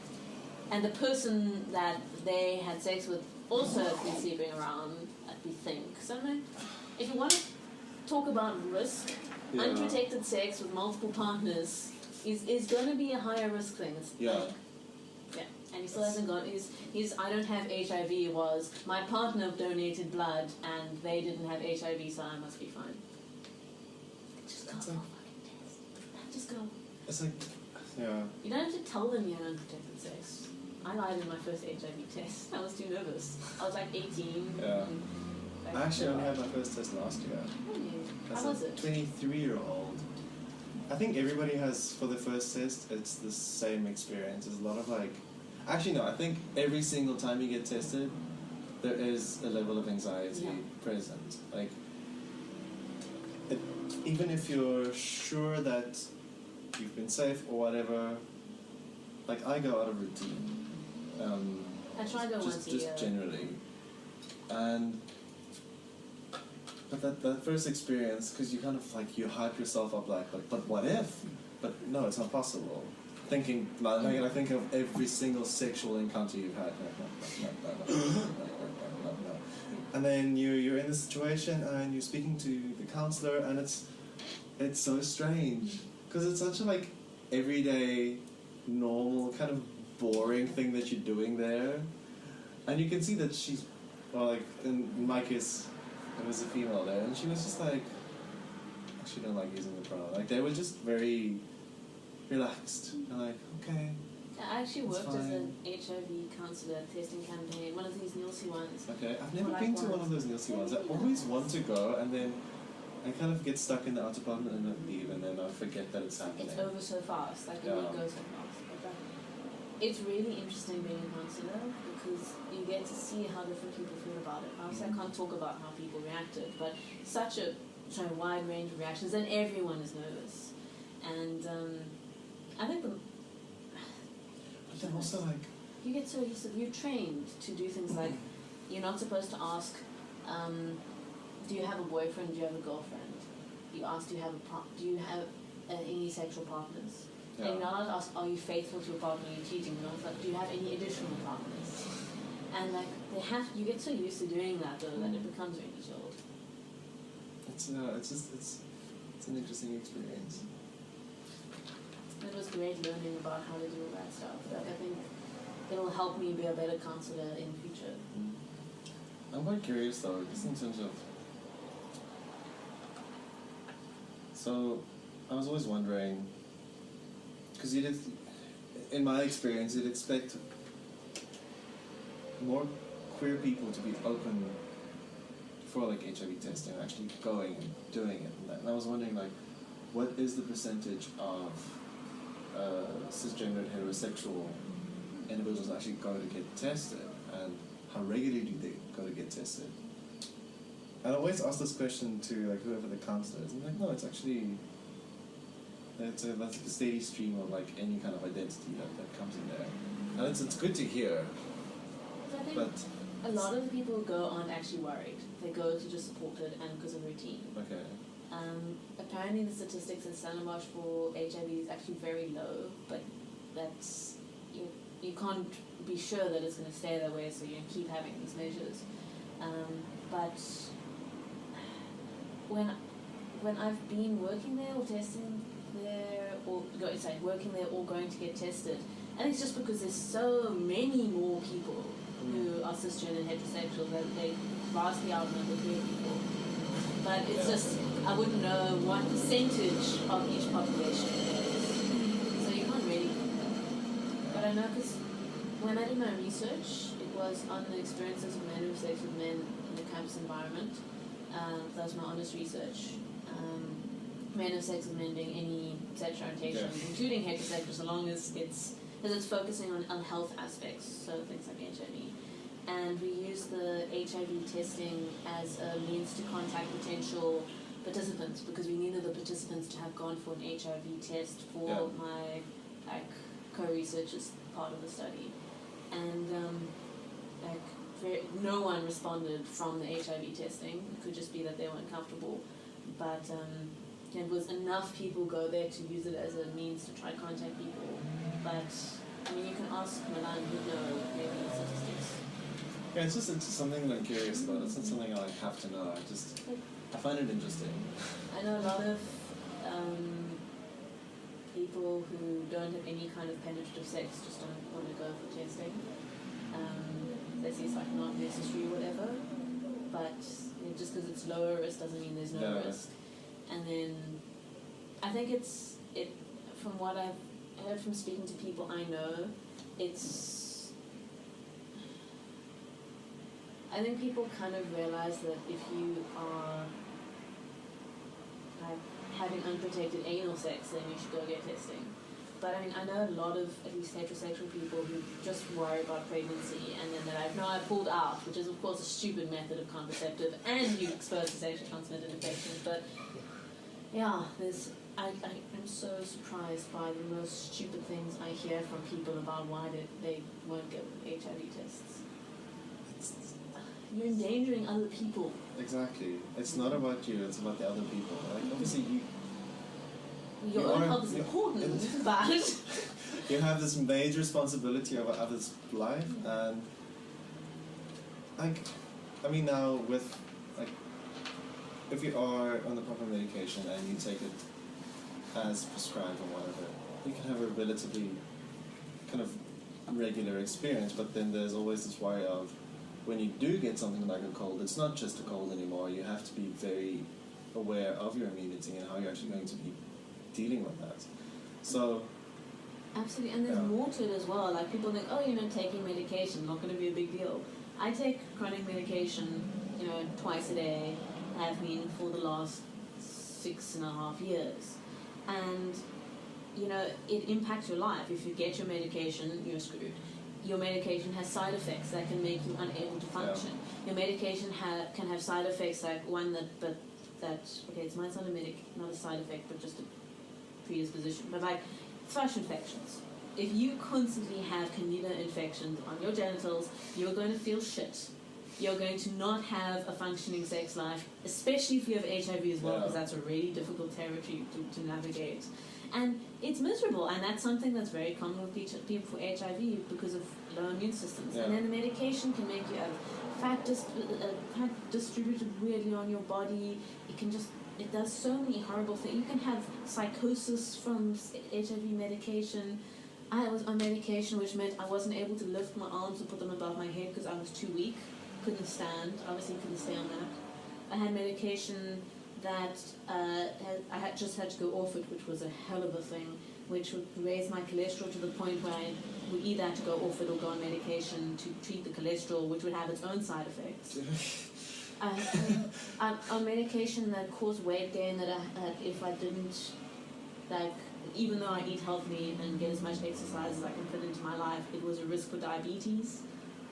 and the person that they had sex with also has been sleeping around, we think. So I'm like, if you want to talk about risk, unprotected sex with multiple partners is going to be a higher risk thing. It's like, and he still hasn't got his I don't have HIV was my partner donated blood and they didn't have HIV, so I must be fine. Just go for a fucking test. Just go. It's like, yeah. You don't have to tell them you're unprotected sex. I lied in my first HIV test. I was too nervous. I was like 18. Yeah. Like, I actually only had my first test last year. How was it? 23-year-old. I think everybody has, for the first test, it's the same experience. There's a lot of like... Actually, no, I think every single time you get tested, there is a level of anxiety Yeah. present. Like, even if you're sure that you've been safe or whatever, like I go out of routine. I try to go once a year. Just generally, and but that first experience, because you kind of like you hype yourself up like but what if? But no, it's not possible. Thinking like I think of every single sexual encounter you've had. No. And then you're in this situation and you're speaking to the counselor, and it's so strange because it's such a like everyday, normal kind of boring thing that you're doing there, and you can see that she's like in my case, there was a female there, and she was just like, she didn't like using the pronoun. Like they were just very relaxed and like okay. I actually It's worked as fine. an HIV counselor testing campaign, one of these Nielsen ones. Okay, I've never Well, been to likewise. one of those Nielsen ones. I always want to go, and then I kind of get stuck in the outer apartment and then leave, and then I forget that it's happening. It's over so fast, like it Yeah. won't go so fast. But it's really interesting being a counselor because you get to see how different people feel about it. Obviously, I can't talk about how people reacted, but such a wide range of reactions, and everyone is nervous. And I think But then also like, you get so used to, you're trained to do things like, you're not supposed to ask, do you have a boyfriend, do you have a girlfriend? You ask, do you have any sexual partners? yeah. And you're not allowed to ask, are you faithful to your partner, are you cheating? You're not like, do you have any additional partners? And like, you get so used to doing that though, that it becomes really chilled. It's an interesting experience. It was great learning about how to do all that stuff. Like, I think it'll help me be a better counselor in the future. I'm quite curious though, just in terms of. So, I was always wondering, because in my experience, you'd expect more queer people to be open for like HIV testing, actually going and doing it, and I was wondering like, what is the percentage of cisgendered heterosexual individuals actually go to get tested, and how regularly do they go to get tested? And I always ask this question to like whoever the counselor is, and like, no, it's actually that's like a steady stream of like any kind of identity that comes in there, and it's good to hear, So I think but a lot of the people who go aren't actually worried. They go to just support it and because of routine. okay, Apparently the statistics in Stellenbosch for HIV is actually very low, but that's you can't be sure that it's going to stay that way, so you keep having these measures. But when I've been working there or testing there, working there or going to get tested, and it's just because there's so many more people who are cisgender and heterosexual that they vastly outnumber queer people. But it's just, I wouldn't know what percentage of each population it is. So you can't really. But I know because when I did my research, it was on the experiences of men who have sex with men in the campus environment. That was my honest research. Men have sex with men doing any sexual orientation, including heterosexual, so long as it's focusing on health aspects, so things like HIV. And we use the HIV testing as a means to contact potential participants, because we needed the participants to have gone for an HIV test for my co-research as part of the study. And no one responded from the HIV testing. It could just be that they weren't comfortable, but it was enough people go there to use it as a means to try to contact people. But I mean, you can ask Milan, who know maybe statistics. yeah, it's just something that I'm curious about. It's not something I have to know. I find it interesting. I know a lot of people who don't have any kind of penetrative sex just don't want to go for testing. They say it's like not necessary or whatever, but just because it's lower risk doesn't mean there's no risk. And then I think from what I've heard from speaking to people I know, I think people kind of realize that if you are having unprotected anal sex, then you should go get testing. But I mean, I know a lot of at least heterosexual people who just worry about pregnancy and then they're like, no, I pulled out, which is of course a stupid method of contraceptive, and you expose to sexually transmitted infections. But yeah, I'm so surprised by the most stupid things I hear from people about why they won't get HIV tests. You're endangering other people. Exactly. It's not about you, it's about the other people. Like, obviously, Your own health is important, but you have this major responsibility over others' life, and like, I mean, now with like, if you are on the proper medication and you take it as prescribed or whatever, you can have a relatively kind of regular experience. But then there's always this worry of when you do get something like a cold, it's not just a cold anymore. You have to be very aware of your immunity and how you're actually going to be dealing with that. So absolutely, and there's more to it as well. Like people think, oh, taking medication, not going to be a big deal. I take chronic medication, twice a day. I have been for the last 6.5 years, and it impacts your life. If you get your medication, you're screwed. Your medication has side effects that can make you unable to function. Yeah. Your medication can have side effects like one that okay, it might sound not a side effect, but just a predisposition, but like thrush infections. If you constantly have candida infections on your genitals, you're going to feel shit. You're going to not have a functioning sex life, especially if you have HIV as well, because that's a really difficult territory to navigate. And it's miserable, and that's something that's very common with people for HIV because of low immune systems. Yeah. And then the medication can make you have fat distributed weirdly on your body. It does so many horrible things. You can have psychosis from HIV medication. I was on medication, which meant I wasn't able to lift my arms and put them above my head because I was too weak. Couldn't stand. Obviously couldn't stay on that. I had medication that I had to go off it, which was a hell of a thing, which would raise my cholesterol to the point where I would either have to go off it or go on medication to treat the cholesterol, which would have its own side effects. I'm on medication that caused weight gain that I had if I didn't, even though I eat healthily and get as much exercise as I can fit into my life, it was a risk for diabetes.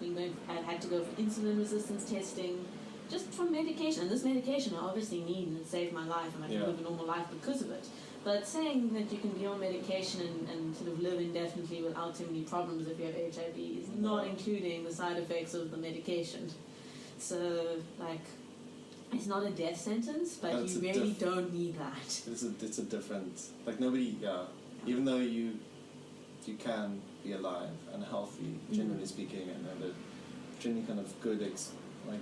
I had to go for insulin resistance testing, just from medication. And this medication I obviously need and it saved my life and I can live a normal life because of it. But saying that you can be on medication and sort of live indefinitely without too many problems if you have HIV is not including the side effects of the medication. So, it's not a death sentence, but you really don't need that. It's a different, nobody, even though you can be alive and healthy, generally speaking, and have a generally kind of good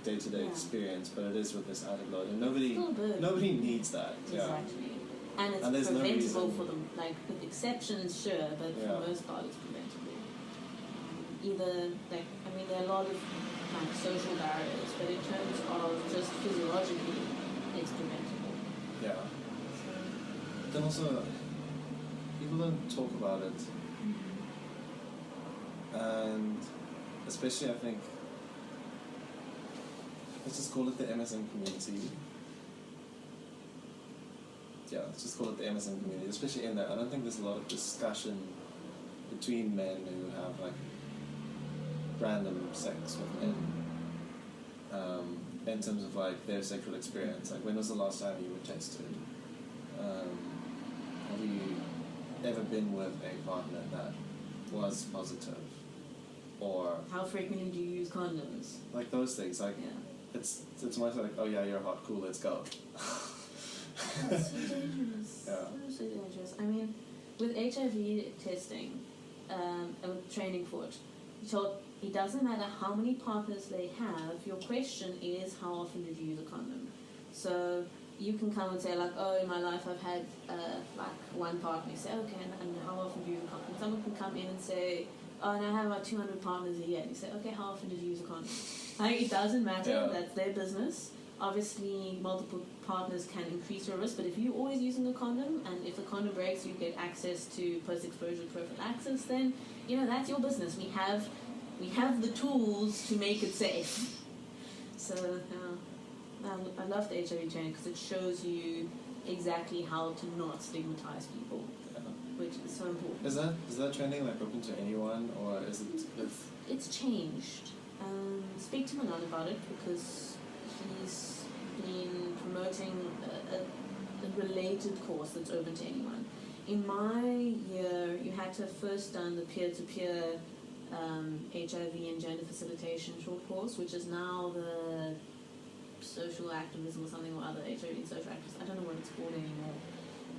day-to-day experience, but it is with this added load, and nobody needs that. Exactly. And it's preventable for them, with exceptions, sure, but for the most part it's preventable. There are a lot of social barriers, but in terms of just physiologically, it's preventable. Yeah. But then also, people don't talk about it. And especially, I think, let's just call it the MSM community. Yeah, let's just call it the MSM community, especially in there. I don't think there's a lot of discussion between men who have, random sex with men. In terms of, their sexual experience. When was the last time you were tested? Have you ever been with a partner that was positive? Or how frequently do you use condoms? Those things. It's much oh yeah, you're hot, cool, let's go. That's so dangerous. Yeah. So dangerous. I mean, with HIV testing, and with training for it, it doesn't matter how many partners they have, your question is how often did you use a condom? So you can come and say oh, in my life I've had one partner. You say, okay, and how often do you use a condom? Someone can come in and say, oh, and I have about 200 partners a year. And you say, okay, how often did you use a condom? It doesn't matter. That's their business. Obviously, multiple partners can increase your risk, but if you're always using a condom, and if the condom breaks, you get access to post-exposure prophylaxis, then, that's your business. We have the tools to make it safe. So, I love the HIV training because it shows you exactly how to not stigmatize people. which is so important. Is that training like open to anyone, or is it? It's changed. Speak to Milan about it because he's been promoting a related course that's open to anyone. In my year, you had to have first done the peer-to-peer HIV and gender facilitation short course, which is now the social activism or something or other, HIV and social activism. I don't know what it's called anymore.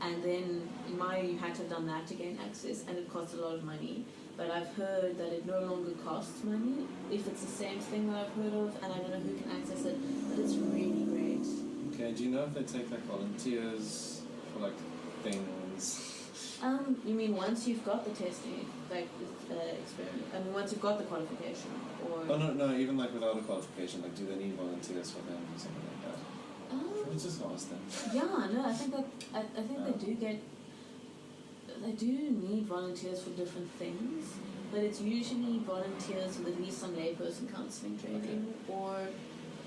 And then in my year, you had to have done that to gain access, and it cost a lot of money. But I've heard that it no longer costs money if it's the same thing that I've heard of, and I don't know who can access it, but it's really great. Okay, do you know if they take like volunteers for like things? You mean once you've got the testing, like experiment? I mean, once you've got the qualification, or? Oh no, even like without a qualification, like do they need volunteers for them or something like that? Let's just ask them. Yeah, no, I think they do need volunteers for different things, but it's usually volunteers with at least some layperson counselling training or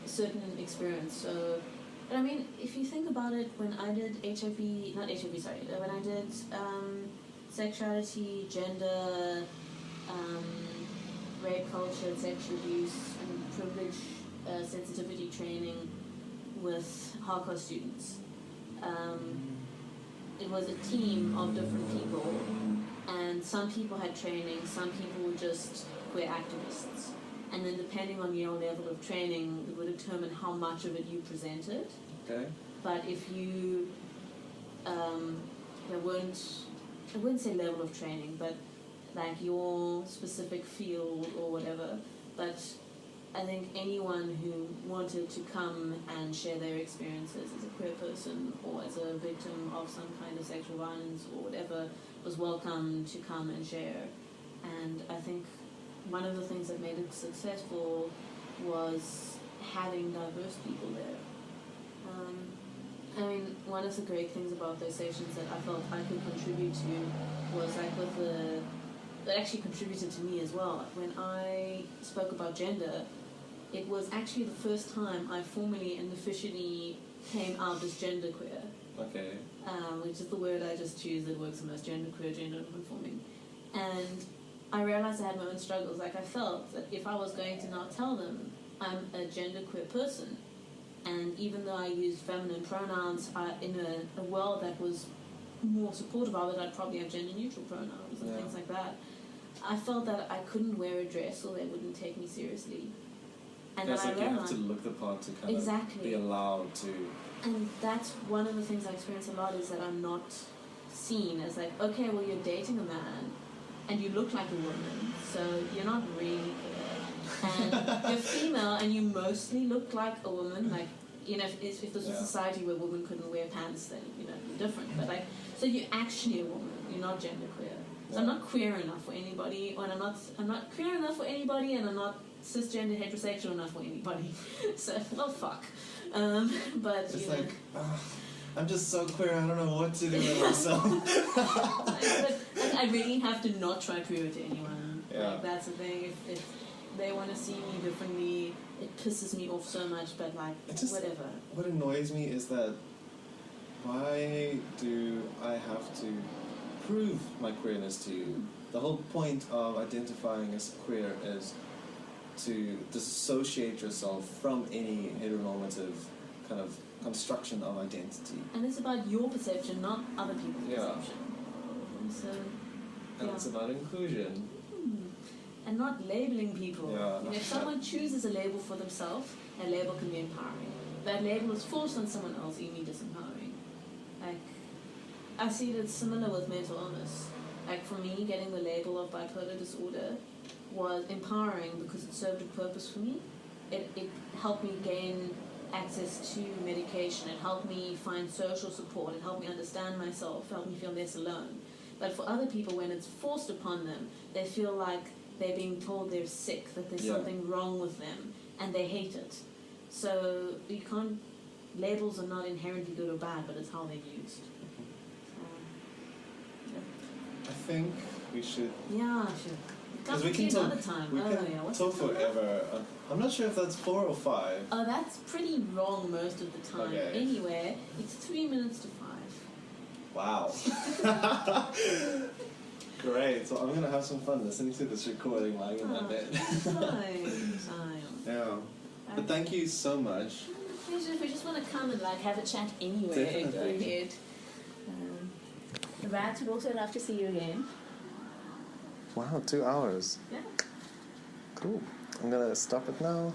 certain experience. So, but I mean, if you think about it, when I did when I did sexuality, gender, rape culture, sexual abuse, and privilege sensitivity training with hardcore students. It was a team of different people, and some people had training, some people were just queer activists. And then depending on your level of training, it would determine how much of it you presented. Okay. But if you, I wouldn't say level of training, but like your specific field or whatever, but I think anyone who wanted to come and share their experiences as a queer person or as a victim of some kind of sexual violence or whatever was welcome to come and share. And I think one of the things that made it successful was having diverse people there. I mean, one of the great things about those sessions that I felt I could contribute to was like that actually contributed to me as well. When I spoke about gender, it was actually the first time I formally and officially came out as genderqueer. Okay. Which is the word I just choose that works the most, genderqueer, gender non-conforming. And I realized I had my own struggles. Like I felt that if I was going to not tell them I'm a genderqueer person, and even though I used feminine pronouns in a world that was more supportive of it, I'd probably have gender-neutral pronouns and things like that. I felt that I couldn't wear a dress or they wouldn't take me seriously. And it's then like you have to look the part to kind of be allowed to. And that's one of the things I experience a lot, is that I'm not seen as like, okay, well, you're dating a man and you look like a woman, so you're not really queer. And you're female and you mostly look like a woman. Like, you know, if this was a society where women couldn't wear pants, then, you know, it'd be different. But like, so you're actually a woman, you're not genderqueer. So I'm not queer enough for anybody, and I'm not queer enough for anybody, and I'm not cisgender heterosexual enough for anybody. So, well, fuck. But it's you know, like, I'm just so queer, I don't know what to do with myself. but I really have to not try queer to anyone. Yeah. Like, that's the thing. If they want to see me differently, it pisses me off so much, but like, whatever. What annoys me is that, why do I have to prove my queerness to you? The whole point of identifying as queer is to disassociate yourself from any heteronormative kind of construction of identity. And it's about your perception, not other people's perception. And it's about inclusion. And not labeling people. Yeah, you know, if someone chooses a label for themselves, a label can be empowering. If that label is forced on someone else, it can be disempowering. Like, I see that it's similar with mental illness. Like, for me, getting the label of bipolar disorder was empowering because it served a purpose for me. It helped me gain access to medication. It helped me find social support. It helped me understand myself. It helped me feel less alone. But for other people, when it's forced upon them, they feel like they're being told they're sick, that there's something wrong with them, and they hate it. So you can't, labels are not inherently good or bad, but it's how they're used. I think we should. Yeah, sure. Because we can talk. Time. We can talk forever. I'm not sure if that's 4 or 5. Oh, that's pretty wrong most of the time. Okay. Anyway, it's 3 minutes to 5. Wow. Great. So I'm gonna have some fun listening to this recording lying in my bed. Yeah. But thank you so much. If we just want to come and like have a chat anyway, Definitely. go ahead. The rats would also love to see you again. Wow, 2 hours. Yeah. Cool. I'm gonna stop it now.